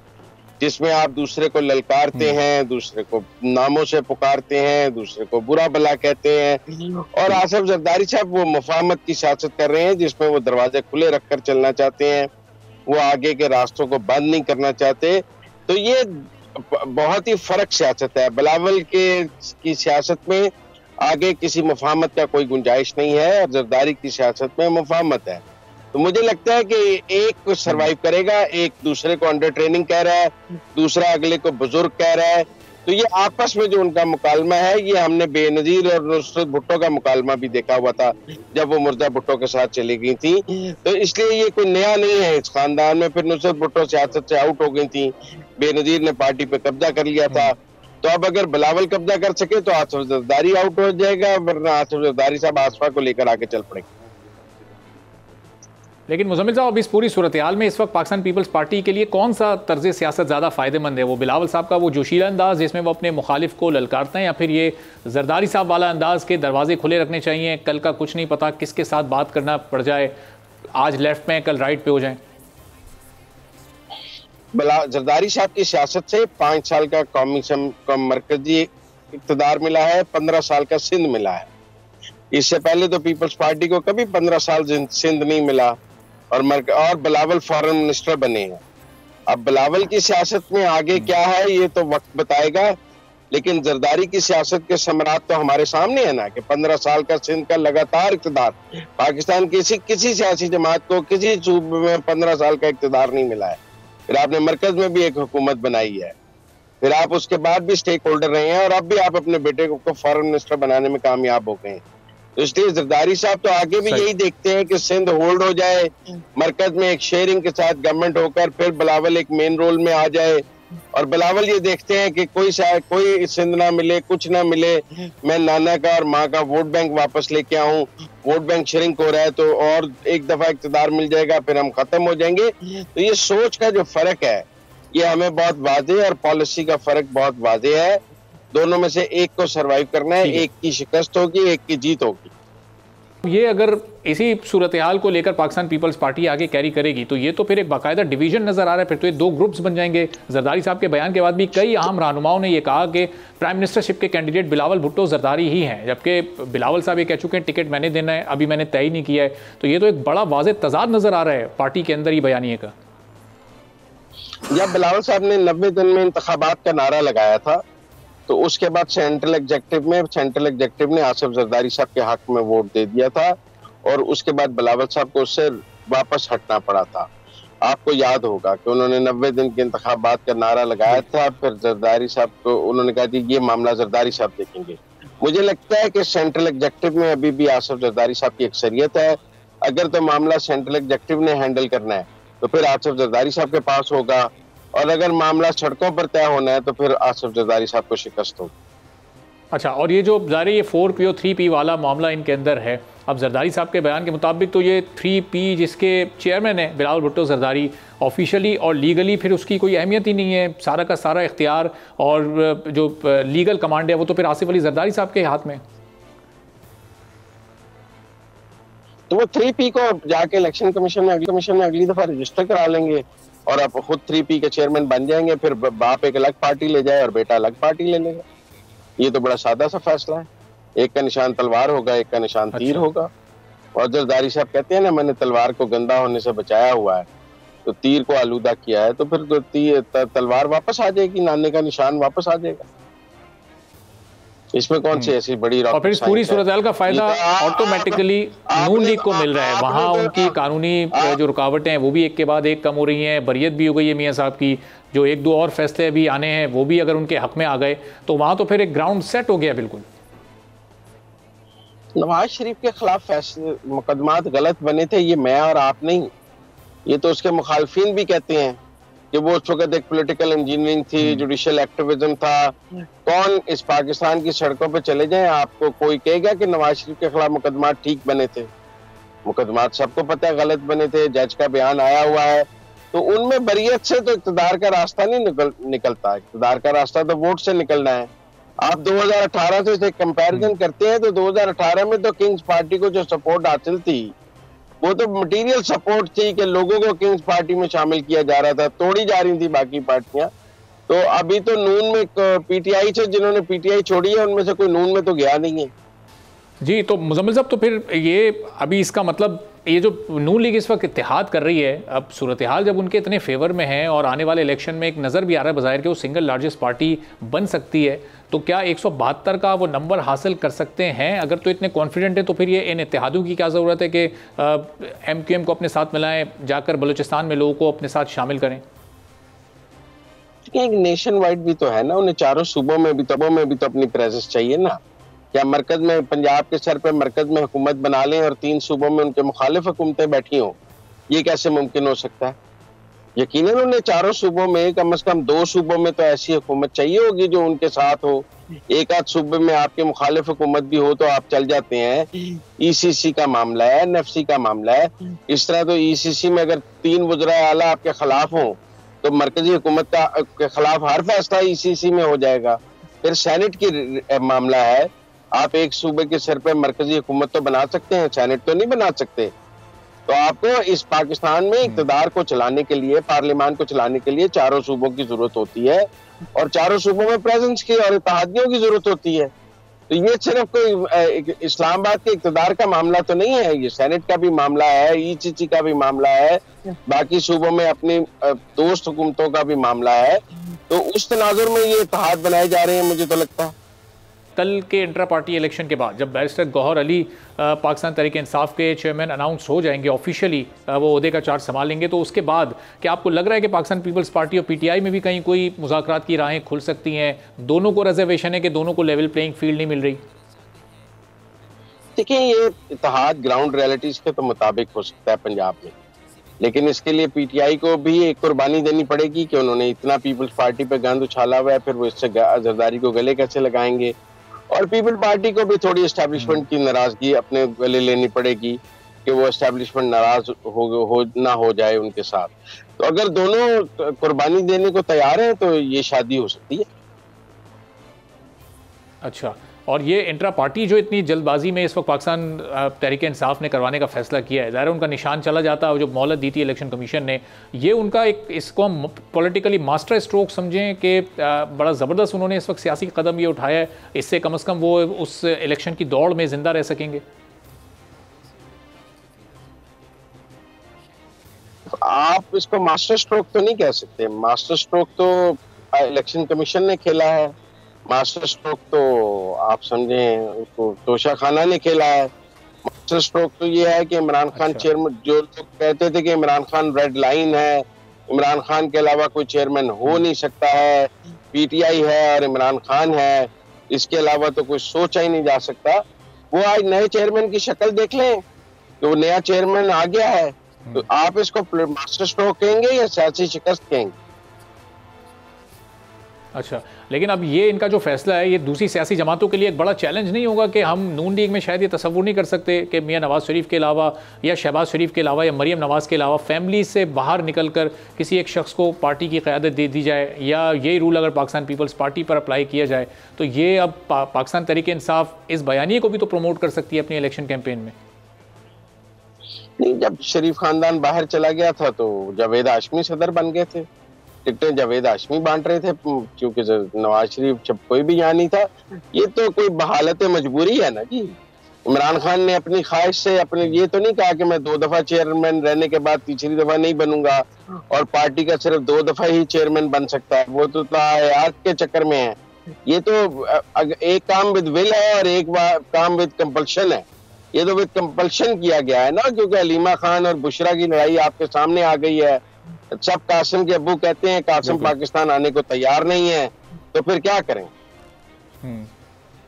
जिसमें आप दूसरे को ललकारते हैं, दूसरे को नामों से पुकारते हैं, दूसरे को बुरा भला कहते हैं। और आसिफ जरदारी साहब वो मुफाहमत की सियासत कर रहे हैं, जिसमें वो दरवाजे खुले रखकर चलना चाहते हैं, वो आगे के रास्तों को बंद नहीं करना चाहते। तो ये बहुत ही फर्क सियासत है। बिलावल की सियासत में आगे किसी मुफाहमत का कोई गुंजाइश नहीं है, और जरदारी की सियासत में मुफाहमत है। तो मुझे लगता है कि एक सरवाइव करेगा, एक दूसरे को अंडर ट्रेनिंग कह रहा है, दूसरा अगले को बुजुर्ग कह रहा है। तो ये आपस में जो उनका मुकालमा है, ये हमने बेनजीर और नुसरत भुट्टो का मुकालमा भी देखा हुआ था जब वो मुर्जा भुट्टो के साथ चली गई थी। तो इसलिए ये कोई नया नहीं है इस खानदान में। फिर नुसरत भुट्टो सियासत से आउट हो गई थी, बेनजीर ने पार्टी पे कब्जा कर लिया था। तो अब अगर बिलावल कब्जा कर सके तो आसिफ जरदारी आउट हो जाएगा, वरना आसिफ जरदारी साहब आसफा को लेकर आगे चल पड़ेंगे। लेकिन मुजम्मिल साहब, अब इस पूरी सूरत हाल में इस वक्त पाकिस्तान पीपल्स पार्टी के लिए कौन सा तर्ज सियासत ज़्यादा फ़ायदेमंद है? वो बिलावल साहब का वो जोशीला अंदाज जिसमें वो अपने मुखालिफ को ललकारते हैं, या फिर ये जरदारी साहब वाला अंदाज के दरवाजे खुले रखने चाहिए, कल का कुछ नहीं पता किसके साथ बात करना पड़ जाए, आज लेफ्ट में कल राइट पे हो जाए? जरदारी साहब की सियासत से 5 साल का कौमी मरकजी इक़्तिदार मिला है, 15 साल का सिंध मिला है। इससे पहले तो पीपल्स पार्टी को कभी 15 साल सिंध नहीं मिला, और बिलावल फॉरेन मिनिस्टर बने हैं। अब बिलावल की सियासत में आगे क्या है ये तो वक्त बताएगा, लेकिन जरदारी की सियासत के समरात तो हमारे सामने है ना, कि 15 साल का सिंध का लगातार इक़्तिदार। पाकिस्तान किसी सियासी जमात को किसी सूबे में 15 साल का इक़्तिदार नहीं मिला है। फिर आपने मरकज में भी एक हुकूमत बनाई है, फिर आप उसके बाद भी स्टेक होल्डर रहे हैं, और अब भी आप अपने बेटे को फॉरेन मिनिस्टर बनाने में कामयाब हो गए हैं। तो इसलिए जरदारी साहब तो आगे भी यही देखते हैं कि सिंध होल्ड हो जाए, मरकज में एक शेयरिंग के साथ गवर्नमेंट होकर फिर बिलावल एक मेन रोल में आ जाए। और बिलावल ये देखते हैं कि कोई सिंध ना मिले, कुछ ना मिले, मैं नाना का और माँ का वोट बैंक वापस लेके आऊं, वोट बैंक श्रिंक हो रहा है तो और एक दफा इक़्तिदार मिल जाएगा, फिर हम खत्म हो जाएंगे। तो ये सोच का जो फर्क है ये हमें बहुत वाज़ेह, और पॉलिसी का फर्क बहुत वाज़ेह है। दोनों में से एक को सरवाइव करना है, एक की शिकस्त होगी, एक की जीत होगी। ये अगर इसी सूरत हाल को लेकर पाकिस्तान पीपल्स पार्टी आगे कैरी करेगी तो ये तो फिर एक बाकायदा डिवीजन नजर आ रहा है, फिर तो ये 2 ग्रुप्स बन जाएंगे। जरदारी साहब के बयान के बाद भी कई अहम रहनुमाओं ने यह कहा कि प्राइम मिनिस्टरशिप के कैंडिडेट बिलावल भुट्टो जरदारी ही हैं, जबकि बिलावल साहब ये कह चुके हैं टिकट मैंने देना है, अभी मैंने तय नहीं किया है। तो ये तो एक बड़ा वाज़ेह तजाद नजर आ रहा है पार्टी के अंदर ही बयानिए का। जब बिलावल साहब ने 90 दिन में इंतखाबात का नारा लगाया था तो उसके बाद सेंट्रल एग्जेक्टिव ने आसिफ जरदारी साहब के हक में वोट दे दिया था, और उसके बाद बिलावल साहब को उससे वापस हटना पड़ा था। आपको याद होगा कि उन्होंने 90 दिन के इंतखाबात का नारा लगाया था, फिर जरदारी साहब को उन्होंने कहा कि ये मामला जरदारी साहब देखेंगे। मुझे लगता है कि सेंट्रल एग्जेक्टिव में अभी भी आसिफ जरदारी साहब की अक्सरियत है। अगर तो मामला सेंट्रल एग्जेक्टिव ने हैंडल करना है तो फिर आसिफ जरदारी साहब के पास होगा, और अगर मामला सड़कों पर तय होना है तो फिर आसिफ जरदारी साहब को शिकस्त होगी। अच्छा, और ये जो ज़ाहिर ये 4P और 3P वाला मामला इनके अंदर है, अब जरदारी साहब के बयान के मुताबिक तो ये 3P जिसके चेयरमैन है बिलावल भुट्टो जरदारी, ऑफिशियली और लीगली फिर उसकी कोई अहमियत ही नहीं है, सारा का सारा इख्तियार और जो लीगल कमांड है वो तो फिर आसिफ अली जरदारी साहब के हाथ में। तो वो 3P को जाके इलेक्शन कमीशन में अगली दफा रजिस्टर करा लेंगे, और अब खुद 3P के चेयरमैन बन जाएंगे। फिर बाप एक अलग पार्टी ले जाए और बेटा अलग पार्टी ले लेगा। ये तो बड़ा सादा सा फैसला है, एक का निशान तलवार होगा, एक का निशान तीर होगा। और जरदारी साहब कहते हैं ना, मैंने तलवार को गंदा होने से बचाया हुआ है, तो तीर को आलूदा किया है, तो फिर तलवार वापस आ जाएगी, नाने का निशान वापस आ जाएगा। इसमें कौन सी ऐसी बड़ी और फिर इस पूरी सूरत का फायदा ऑटोमेटिकली नून लीग को मिल रहा है। वहाँ उनकी कानूनी जो रुकावटें हैं वो भी एक के बाद एक कम हो रही हैं, बरियत भी हो गई है मियाँ साहब की, जो 1-2 और फैसले अभी आने हैं वो भी अगर उनके हक में आ गए तो वहाँ तो फिर एक ग्राउंड सेट हो गया बिल्कुल। नवाज शरीफ के खिलाफ मुकदमात गलत बने थे, ये मैं और आप नहीं, ये तो उसके मुखालफिन भी कहते हैं कि वो उस वक्त एक पॉलिटिकल इंजीनियरिंग थी, जुडिशियल एक्टिविज्म था। कौन इस पाकिस्तान की सड़कों पे चले जाएं, आपको कोई कहेगा कि नवाज शरीफ के खिलाफ मुकदमात ठीक बने थे? मुकदमात सबको पता है गलत बने थे, जज का बयान आया हुआ है। तो उनमें बरियत से तो इक़्तिदार का रास्ता नहीं निकलता। इक़्तिदार का रास्ता तो वोट से निकलना है। आप 2018 से कंपैरिजन करते हैं तो 2018 में तो किंग्स पार्टी को जो सपोर्ट हासिल थी वो तो मटेरियल सपोर्ट थी कि लोगों को किंग्स पार्टी में शामिल किया जा रहा था, तोड़ी जा रही थी बाकी पार्टियां। तो अभी तो नून में पीटीआई से जिन्होंने पीटीआई छोड़ी है उनमें से कोई नून में तो गया नहीं है। जी, तो मुजम्मिल साहब, तो फिर ये अभी इसका मतलब ये जो नून लीग इस वक्त इत्तेहाद कर रही है, अब सूरत हाल जब उनके इतने फेवर में है और आने वाले इलेक्शन में एक नज़र भी आ रहा है बज़ाहिर कि वो सिंगल लार्जेस्ट पार्टी बन सकती है, तो क्या 172 का वो नंबर हासिल कर सकते हैं? अगर तो इतने कॉन्फिडेंट है तो फिर ये इन इत्तेहादों की क्या ज़रूरत है कि MQM को अपने साथ मिलाएं, जाकर बलूचिस्तान में लोगों को अपने साथ शामिल करें? एक नेशन वाइड भी तो है ना, उन्हें चारों सूबों में भी तो अपनी प्रेजेंस चाहिए ना। क्या मरकज में, पंजाब के सर पे मरकज में हुकूमत बना लें और 3 सूबों में उनके मुखालिफ हुकूमतें बैठी हों? ये कैसे मुमकिन हो सकता है? यकीनन उन्हें चारों सूबों में कम से कम 2 सूबों में तो ऐसी हुकूमत चाहिए होगी जो उनके साथ हो। एक आध सूबे में आपके मुखालिफ हुकूमत भी हो तो आप चल जाते हैं। ECC का मामला है, NFC का मामला है। इस तरह तो ECC में अगर 3 वज़रा आला आपके खिलाफ हों तो मरकजी हुकूमत के खिलाफ हर फैसला ECC में हो जाएगा। फिर सेनेट की मामला है, आप एक सूबे के सर पे मरकजी हुकूमत तो बना सकते हैं, सेनेट तो नहीं बना सकते। तो आपको इस पाकिस्तान में इक़्तिदार को चलाने के लिए, पार्लियामान को चलाने के लिए चारों सूबों की जरूरत होती है और चारों सूबों में प्रेजेंस की और इत्तेहादियों की जरूरत होती है। तो ये सिर्फ कोई इस्लामाबाद के इक़्तिदार का मामला तो नहीं है, ये सेनेट का भी मामला है, ECC का भी मामला है, बाकी सूबों में अपनी दोस्त हुकूमतों का भी मामला है। तो उस तनाजुर में ये इत्तेहाद बनाए जा रहे हैं, मुझे तो लगता है। कल के इंट्रा पार्टी इलेक्शन के बाद जब बैरिस्टर गौहर अली पाकिस्तान तहरीक इंसाफ के चेयरमैन अनाउंस हो जाएंगे, ऑफिशियली वो ओहदे का चार्ज संभालेंगे, तो उसके बाद क्या आपको लग रहा है कि पाकिस्तान पीपल्स पार्टी और PTI में भी कहीं कोई मुज़ाकरात की राहें खुल सकती हैं? दोनों को रिजर्वेशन है कि दोनों को लेवल प्लेइंग फील्ड नहीं मिल रही? देखिए, ये इत्तेहाद ग्राउंड रियलिटीज के तो मुताबिक हो सकता है पंजाब में, लेकिन इसके लिए PTI को भी एक कुर्बानी देनी पड़ेगी कि उन्होंने इतना पीपल्स पार्टी पे गंद उछाला हुआ है, फिर वो इससे जरदारी को गले कैसे लगाएंगे। और पीपल पार्टी को भी थोड़ी एस्टैब्लिशमेंट की नाराजगी अपने गले लेनी पड़ेगी कि वो एस्टैब्लिशमेंट नाराज हो जाए उनके साथ। तो अगर दोनों कुर्बानी देने को तैयार हैं तो ये शादी हो सकती है। अच्छा, और ये इंट्रा पार्टी जो इतनी जल्दबाजी में इस वक्त पाकिस्तान तहरीक इंसाफ ने करवाने का फैसला किया है, ज़ाहिर उनका निशान चला जाता है, जो मोहलत दी थी इलेक्शन कमीशन ने, ये उनका एक, इसको हम पॉलिटिकली मास्टर स्ट्रोक समझें कि बड़ा ज़बरदस्त उन्होंने इस वक्त सियासी कदम ये उठाया है, इससे कम से कम वो उस इलेक्शन की दौड़ में ज़िंदा रह सकेंगे? आप इसको मास्टर स्ट्रोक तो नहीं कह सकते। मास्टर स्ट्रोक तो इलेक्शन कमीशन ने खेला है, मास्टर स्ट्रोक तो आप समझें उसको तोशाखाना ने खेला है। मास्टर स्ट्रोक तो ये है कि इमरान खान चेयरमैन, जो लोग कहते थे कि इमरान खान रेड लाइन है, इमरान खान के अलावा कोई चेयरमैन हो नहीं सकता है, PTI है और इमरान खान है, इसके अलावा तो कोई सोचा ही नहीं जा सकता। वो आज नए चेयरमैन की शक्ल देख लें तो वो नया चेयरमैन आ गया है। तो आप इसको मास्टर स्ट्रोक कहेंगे या सियासी शिकस्त कहेंगे? अच्छा, लेकिन अब ये इनका जो फैसला है, ये दूसरी सियासी जमातों के लिए एक बड़ा चैलेंज नहीं होगा कि हम नून लीग में शायद ये तसव्वुर नहीं कर सकते कि मियां नवाज शरीफ के अलावा या शहबाज शरीफ के अलावा या मरीम नवाज के अलावा फैमिली से बाहर निकल कर किसी एक शख्स को पार्टी की क़यादत दे दी जाए, या यही रूल अगर पाकिस्तान पीपल्स पार्टी पर अप्लाई किया जाए तो ये अब पाकिस्तान तहरीक इंसाफ इस बयानिए को भी तो प्रमोट कर सकती है अपनी इलेक्शन कैंपेन में? नहीं, जब शरीफ खानदान बाहर चला गया था तो जावेद हाशमी सदर बन गए थे, टिकटें जावेद हाशमी बांट रहे थे, क्योंकि नवाज शरीफ जब कोई भी यहाँ नहीं था। ये तो कोई बहालत मजबूरी है ना जी। इमरान खान ने अपनी ख्वाहिश से अपने ये तो नहीं कहा कि मैं 2 दफा चेयरमैन रहने के बाद तीसरी दफा नहीं बनूंगा और पार्टी का सिर्फ 2 दफा ही चेयरमैन बन सकता है, वो तो हयात के चक्कर में है। ये तो एक काम विद विल है और एक काम विद कंपल्शन है। ये तो विद कंपल्शन किया गया है ना, क्योंकि हलीमा खान और बुशरा की लड़ाई आपके सामने आ गई है। सब कासिम के अब्बू कहते हैं कासिम पाकिस्तान आने को तैयार नहीं है, तो फिर क्या करें?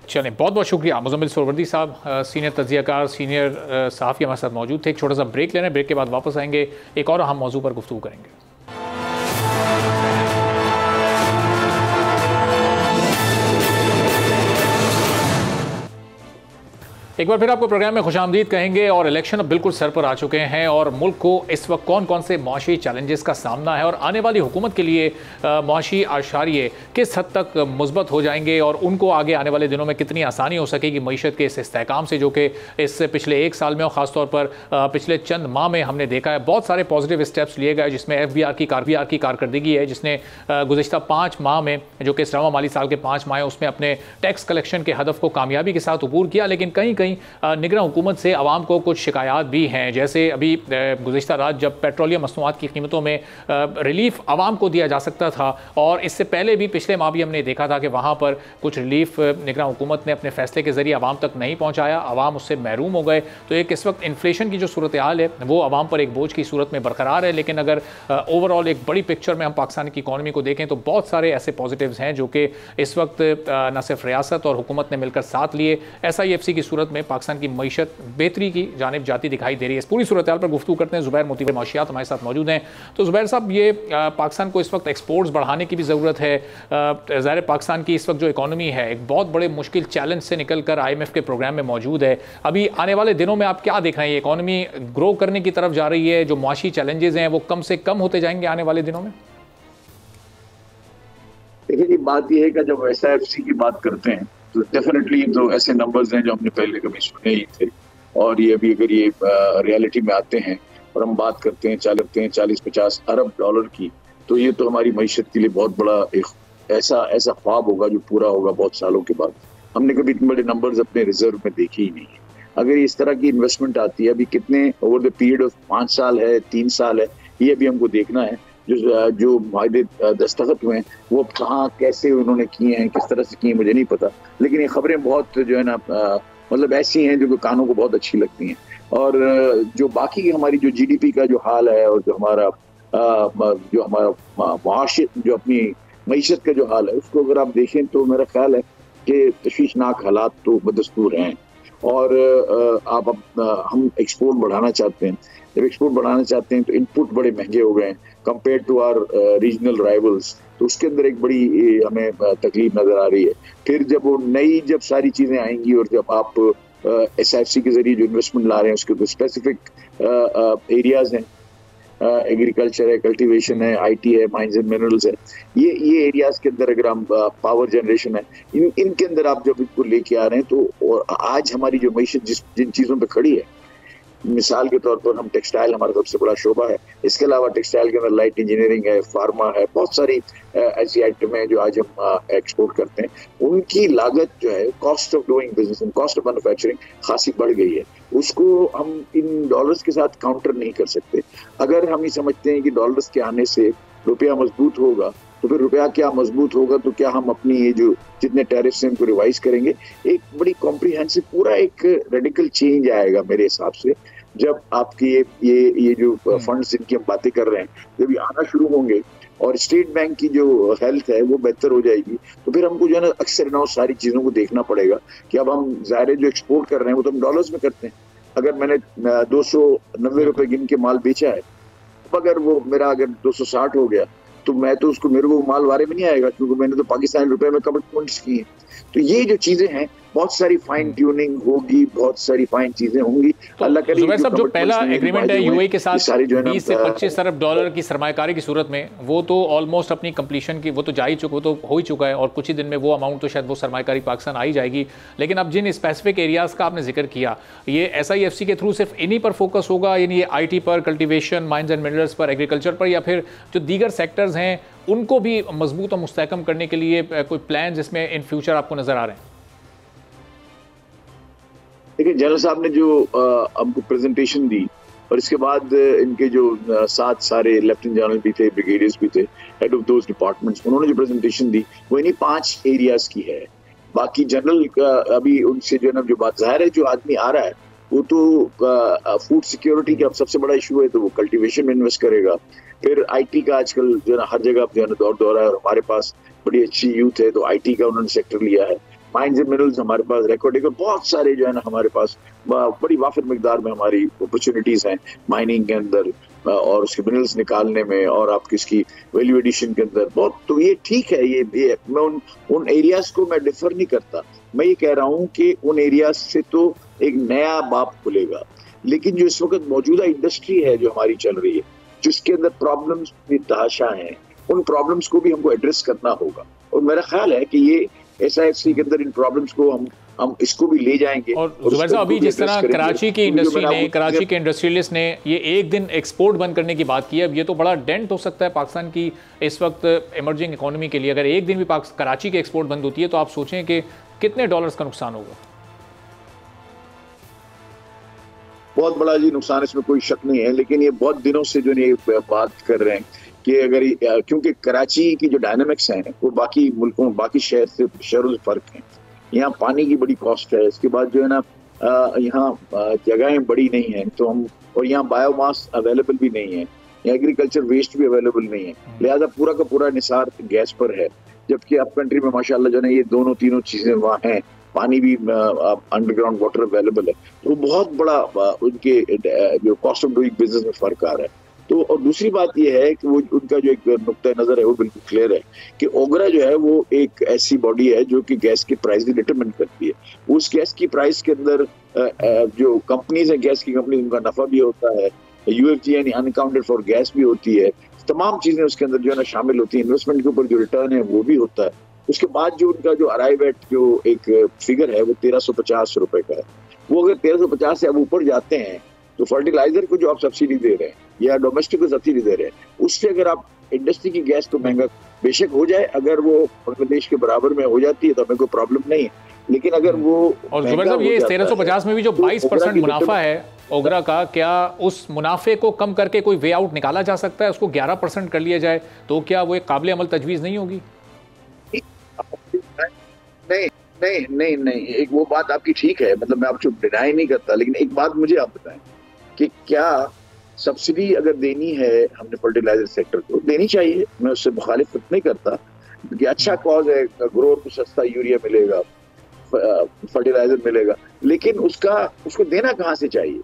चलें, बहुत बहुत शुक्रिया मुज़म्मिल सोहरवर्दी साहब, सीनियर तज्ज़ियाकार, सीनियर सहाफ़ी हमारे साथ मौजूद थे। एक छोटा सा ब्रेक लेना है, ब्रेक के बाद वापस आएंगे, एक और अहम मौजू पर गुफ्तगू करेंगे। एक बार फिर आपको प्रोग्राम में खुशामदीद कहेंगे। और इलेक्शन अब बिल्कुल सर पर आ चुके हैं और मुल्क को इस वक्त कौन कौन से मुआशी चैलेंजेस का सामना है और आने वाली हुकूमत के लिए मुआशी आशारिये किस हद तक मुस्बत हो जाएंगे और उनको आगे आने वाले दिनों में कितनी आसानी हो सकेगी मीशत के इस इस्तेहकाम से, जो कि इस पिछले एक साल में और ख़ासतौर पर पिछले चंद माह में हमने देखा है बहुत सारे पॉजिटिव स्टेप्स लिए गए, जिसमें FBR की कारकर्दगी है, जिसने गुज़िश्ता 5 माह में, जो कि रवां माली साल के 5 माह है, उसमें अपने टैक्स कलेक्शन के हदफ को कामयाबी के साथ अबूर किया। लेकिन कहीं कहीं निगरान हुकूमत से आवाम को कुछ शिकायत भी हैं, जैसे अभी गुज़िश्ता रात जब पेट्रोलियम मसनूआत की कीमतों में रिलीफ आवाम को दिया जा सकता था और इससे पहले भी पिछले माह भी हमने देखा था कि वहाँ पर कुछ रिलीफ निगरान हुकूमत ने अपने फैसले के जरिए आवाम तक नहीं पहुँचाया, आवाम उससे महरूम हो गए। तो एक इस वक्त इन्फ्लेशन की जो सूरत हाल है वो आवाम पर एक बोझ की सूरत में बरकरार है। लेकिन अगर ओवरऑल एक बड़ी पिक्चर में हम पाकिस्तान की इकॉनमी को देखें तो बहुत सारे ऐसे पॉजिटिव्स हैं जो कि इस वक्त न सिर्फ रियासत और हुकूमत ने मिलकर साथ लिए, SIFC की सूरत में पाकिस्तान की मईशत बेहतरी की जानिब जाती दिखाई दे रही है। इस पूरी सूरत हाल पर गुफ्तगू करते हैं। ज़ुबैर मोती माशियात हमारे साथ मौजूद हैं। तो ज़ुबैर साहब, ये पाकिस्तान को इस वक्त एक्सपोर्ट्स बढ़ाने की भी ज़रूरत है। ज़ाहिर पाकिस्तान की इस वक्त जो इकॉनमी है एक बहुत बड़े मुश्किल चैलेंज से निकल कर IMF के प्रोग्राम में मौजूद है। अभी आने वाले दिनों में आप क्या देख रहे हैं? इकॉनमी ग्रो करने की तरफ जा रही है, जो मुआशी चैलेंजेस हैं वो कम से कम होते जाएंगे आने वाले दिनों में? देखिए जी, बात यह है कि जब SIFC की बात करते हैं तो डेफिनेटली तो ऐसे नंबर्स हैं जो हमने पहले कभी सुने ही थे, और ये अभी अगर ये रियलिटी में आते हैं और हम बात करते हैं 40-50 अरब डॉलर की, तो ये तो हमारी मईशत के लिए बहुत बड़ा एक ऐसा ख्वाब होगा जो पूरा होगा बहुत सालों के बाद। हमने कभी इतने बड़े नंबर्स अपने रिजर्व में देखे ही नहीं है। अगर इस तरह की इन्वेस्टमेंट आती है, अभी कितने ओवर द पीरियड ऑफ 5 साल है, 3 साल है, ये अभी हमको देखना है। जो मायदे दस्तखत हुए हैं वो कहाँ कैसे उन्होंने किए हैं, किस तरह से किए मुझे नहीं पता, लेकिन ये खबरें बहुत जो है ना मतलब ऐसी हैं जो कानों को बहुत अच्छी लगती हैं। और जो बाकी हमारी जो GDP का जो हाल है और जो हमारा मुआशे जो अपनी मईशत का जो हाल है उसको अगर आप देखें तो मेरा ख्याल है कि तशवीशनाक हालात तो बदस्तूर हैं। और हम एक्सपोर्ट बढ़ाना चाहते हैं। जब एक्सपोर्ट बढ़ाना चाहते हैं तो इनपुट बड़े महंगे हो गए हैं compare to our regional rivals, तो उसके अंदर एक बड़ी हमें तकलीफ नजर आ रही है। फिर जब वो नई जब सारी चीजें आएंगी और जब आप SIFC के जरिए जो इन्वेस्टमेंट ला रहे हैं उसके तो स्पेसिफिक एरियाज हैं, एग्रीकल्चर है, कल्टीवेशन है, IT है, माइंस एंड मिनरल्स है, ये एरियाज के अंदर अगर हम पावर जनरेशन है, इनके अंदर आप जब इनको लेके आ रहे हैं तो और आज हमारी जो मईशत जिन चीजों पे खड़ी है, मिसाल के तौर पर हम टेक्सटाइल हमारा सबसे बड़ा शोबा है, इसके अलावा टेक्सटाइल के अंदर लाइट इंजीनियरिंग है, फार्मा है, बहुत सारी ऐसी आइटम है जो आज हम एक्सपोर्ट करते हैं। उनकी लागत जो है cost of doing business and cost of manufacturing खासी बढ़ गई है, उसको हम इन डॉलर्स के साथ काउंटर नहीं कर सकते। अगर हम ये समझते हैं कि डॉलर्स के आने से रुपया मजबूत होगा तो फिर रुपया क्या मजबूत होगा तो क्या हम अपनी ये जो जितने टैरिफ्स हैं उनको रिवाइज करेंगे? एक बड़ी कॉम्प्रिहेंसिव पूरा एक रेडिकल चेंज आएगा मेरे हिसाब से जब आपकी ये जो फंड्स जिनकी हम बातें कर रहे हैं जब ये आना शुरू होंगे और स्टेट बैंक की जो हेल्थ है वो बेहतर हो जाएगी, तो फिर हमको जो है ना अक्सर ना सारी चीजों को देखना पड़ेगा कि अब हम ज़ाहिर जो एक्सपोर्ट कर रहे हैं वो तो हम डॉलर्स में करते हैं। अगर मैंने 290 रुपए गिन के माल बेचा है, अगर वो मेरा अगर 260 हो गया तो मैं तो उसको मेरे को माल वारे में नहीं आएगा क्योंकि मैंने तो पाकिस्तानी रुपए में कमिटमेंट्स की हैं। तो ये जो चीजें हैं बहुत सारी फाइन ट्यूनिंग होगी, बहुत सारी फाइन चीजें होंगी। अल्लाह करे ज़ुबैर साहब, जो पहला एग्रीमेंट है UAE के साथ 20 से 25 अरब डॉलर की सरमायाकारी की सूरत में, वो तो ऑलमोस्ट अपनी कंप्लीशन की वो तो हो ही चुका है और कुछ ही दिन में वो अमाउंट तो शायद वो सरमायाकारी पाकिस्तान आ ही जाएगी। लेकिन अब जिन स्पेसिफिक एरियाज़ का आपने जिक्र किया, ये SIFC के थ्रू सिर्फ इन्हीं पर फोकस होगा, यानी ये IT पर, कल्टिवेशन, माइंस एंड मिनरल्स पर, एग्रीकल्चर पर, या फिर जो दीगर सेक्टर्स हैं उनको भी मजबूत और मुस्तहकम करने के लिए कोई प्लान जिसमें इन फ्यूचर आपको नजर आ रहे हैं? देखिए, जनरल साहब ने जो हमको प्रेजेंटेशन दी और इसके बाद इनके जो 7 सारे लेफ्टिनेंट जनरल भी थे, ब्रिगेडियर्स भी थे, हेड ऑफ दोज डिपार्टमेंट्स, उन्होंने जो प्रेजेंटेशन दी वो इन्हीं 5 एरियाज की है। बाकी जनरल अभी उनसे जो है ना जो बात जाहिर है जो आदमी आ रहा है वो तो फूड सिक्योरिटी का सबसे बड़ा इशू है तो वो कल्टीवेशन में इन्वेस्ट करेगा। फिर IT का आजकल जो है ना हर जगह जो है ना दौर है और हमारे पास बड़ी अच्छी यूथ है तो IT का उन्होंने सेक्टर लिया है। माइंस एंड मिनरल्स हमारे पास रिकॉर्ड बहुत सारे जो है ना हमारे पास बड़ी वाफिर मिकदार में हमारी अपॉर्चुनिटीज हैं माइनिंग के अंदर और उसके मिनरल्स निकालने में और आपकी इसकी वैल्यू एडिशन के अंदर बहुत। तो ये ठीक है, ये मैं उन एरियाज को मैं डिफर नहीं करता। मैं ये कह रहा हूँ कि उन एरियाज से तो एक नया बाब खुलेगा। लेकिन जो इस वक्त मौजूदा इंडस्ट्री है जो हमारी चल रही है, जिसके अंदर प्रॉब्लम्स भी तहाशा हैं, उन प्रॉब्लम्स को भी हमको एड्रेस करना होगा। और मेरा ख्याल है कि ये SIFC के अंदर इन प्रॉब्लम्स को हम इसको भी ले जाएंगे। और जुबैर साहब, अभी जिस तरह कराची की इंडस्ट्री ने, कराची के इंडस्ट्रियलिस्ट ने ये एक दिन एक्सपोर्ट बंद करने की बात की है, अब ये तो बड़ा डेंट हो सकता है पाकिस्तान की इस वक्त इमर्जिंग इकोनॉमी के लिए। अगर एक दिन भी कराची की एक्सपोर्ट बंद होती है तो आप सोचें कि कितने डॉलर्स का नुकसान होगा। बहुत बड़ा जी नुकसान, इसमें कोई शक नहीं है। लेकिन ये बहुत दिनों से जो ये बात कर रहे हैं कि अगर क्योंकि कराची की जो डायनामिक्स हैं वो बाकी मुल्कों, बाकी शहरों से फर्क है। यहाँ पानी की बड़ी कॉस्ट है, इसके बाद जो है ना यहाँ जगहें बड़ी नहीं हैं, तो हम, और यहाँ बायोमास अवेलेबल भी नहीं है, एग्रीकल्चर वेस्ट भी अवेलेबल नहीं है, लिहाजा पूरा का पूरा निसार गैस पर है। जबकि अब कंट्री में माशाल्लाह जो है ये दोनों तीनों चीजें वहाँ हैं, पानी भी अंडरग्राउंड वाटर अवेलेबल है, तो बहुत बड़ा उनके जो कॉस्ट ऑफ डूइंग बिजनेस में फर्क आ रहा है। तो और दूसरी बात यह है कि वो उनका जो एक नुक्ता नजर है वो बिल्कुल क्लियर है कि ओगरा जो है वो एक ऐसी बॉडी है जो कि गैस की प्राइस भी डिटरमिन करती है। उस गैस की प्राइस के अंदर जो कंपनीज है, गैस की कंपनी, उनका नफा भी होता है, UFG यानी अनअकाउंटेड फॉर गैस भी होती है, तमाम चीजें उसके अंदर जो है ना शामिल होती है। इन्वेस्टमेंट के ऊपर जो रिटर्न है वो भी होता है। उसके बाद जो उनका जो अराइव एट जो एक फिगर है वो 1350 रुपए का है। वो अगर 1350 से अब ऊपर जाते हैं तो फर्टिलाइजर को जो आप सब्सिडी दे रहे हैं या डोमेस्टिक को सब्सिडी दे रहे हैं, उससे अगर आप इंडस्ट्री की गैस को महंगा बेशक हो जाए, अगर वो बांग्लादेश के बराबर में हो जाती है तो हमें कोई प्रॉब्लम नहीं है। लेकिन अगर वो और जुबैर साहब, ये 1350 में भी जो 22% मुनाफा है ओगरा का, क्या उस मुनाफे को कम करके कोई वे आउट निकाला जा सकता है? उसको 11% कर लिया जाए तो क्या वो एक काबिल अमल तजवीज़ नहीं होगी? नहीं, एक वो बात आपकी ठीक है, मतलब मैं आपको डिनाई नहीं करता, लेकिन एक बात मुझे आप बताएं कि क्या सब्सिडी अगर देनी है हमने फर्टिलाइजर सेक्टर को, देनी चाहिए, मैं उससे मुखालिफत नहीं करता कि अच्छा कॉज है, ग्रोअर को सस्ता यूरिया मिलेगा, फर्टिलाइजर मिलेगा, लेकिन उसको देना कहाँ से चाहिए,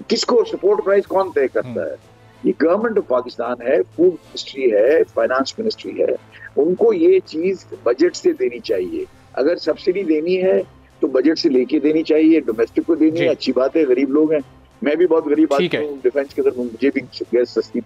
किसको, सपोर्ट प्राइस कौन तय करता है? ये गवर्नमेंट ऑफ पाकिस्तान है, फूड मिनिस्ट्री है, फाइनेंस मिनिस्ट्री है, उनको ये चीज बजट से देनी चाहिए। अगर सब्सिडी देनी है तो बजट से लेके देनी चाहिए, डोमेस्टिक को देनी है, अच्छी बात है, गरीब लोग हैं, मैं भी बहुत गरीब आदमी हूँ, डिफेंस के अंदर मुझे भी गैस सस्ती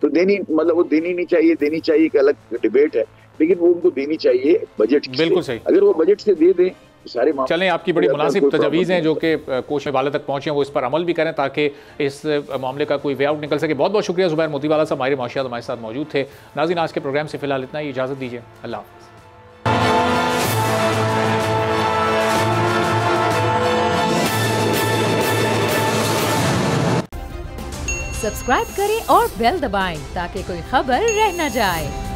तो देनी, मतलब वो देनी नहीं चाहिए, देनी चाहिए एक अलग डिबेट है, लेकिन वो उनको देनी चाहिए बजट से। बिल्कुल सही। अगर वो बजट से दे दें तो सारे चलें, आपकी बड़ी मुनासिब तजवीज़ हैं जो कि कोश में वाले तक पहुँचे, वो इस पर अमल भी करें ताकि इस मामले का कोई वे आउट निकल सके। बहुत बहुत शुक्रिया जुबैर मोतीवाला साहब, हमारे माशियात हमारे साथ मौजूद थे। नाज़रीन, आज के प्रोग्राम से फिलहाल इतना ही, इजाज़त दीजिए, अल्लाह हाफ़िज़। सब्सक्राइब करें और बेल दबाएं ताकि कोई खबर रह न जाए।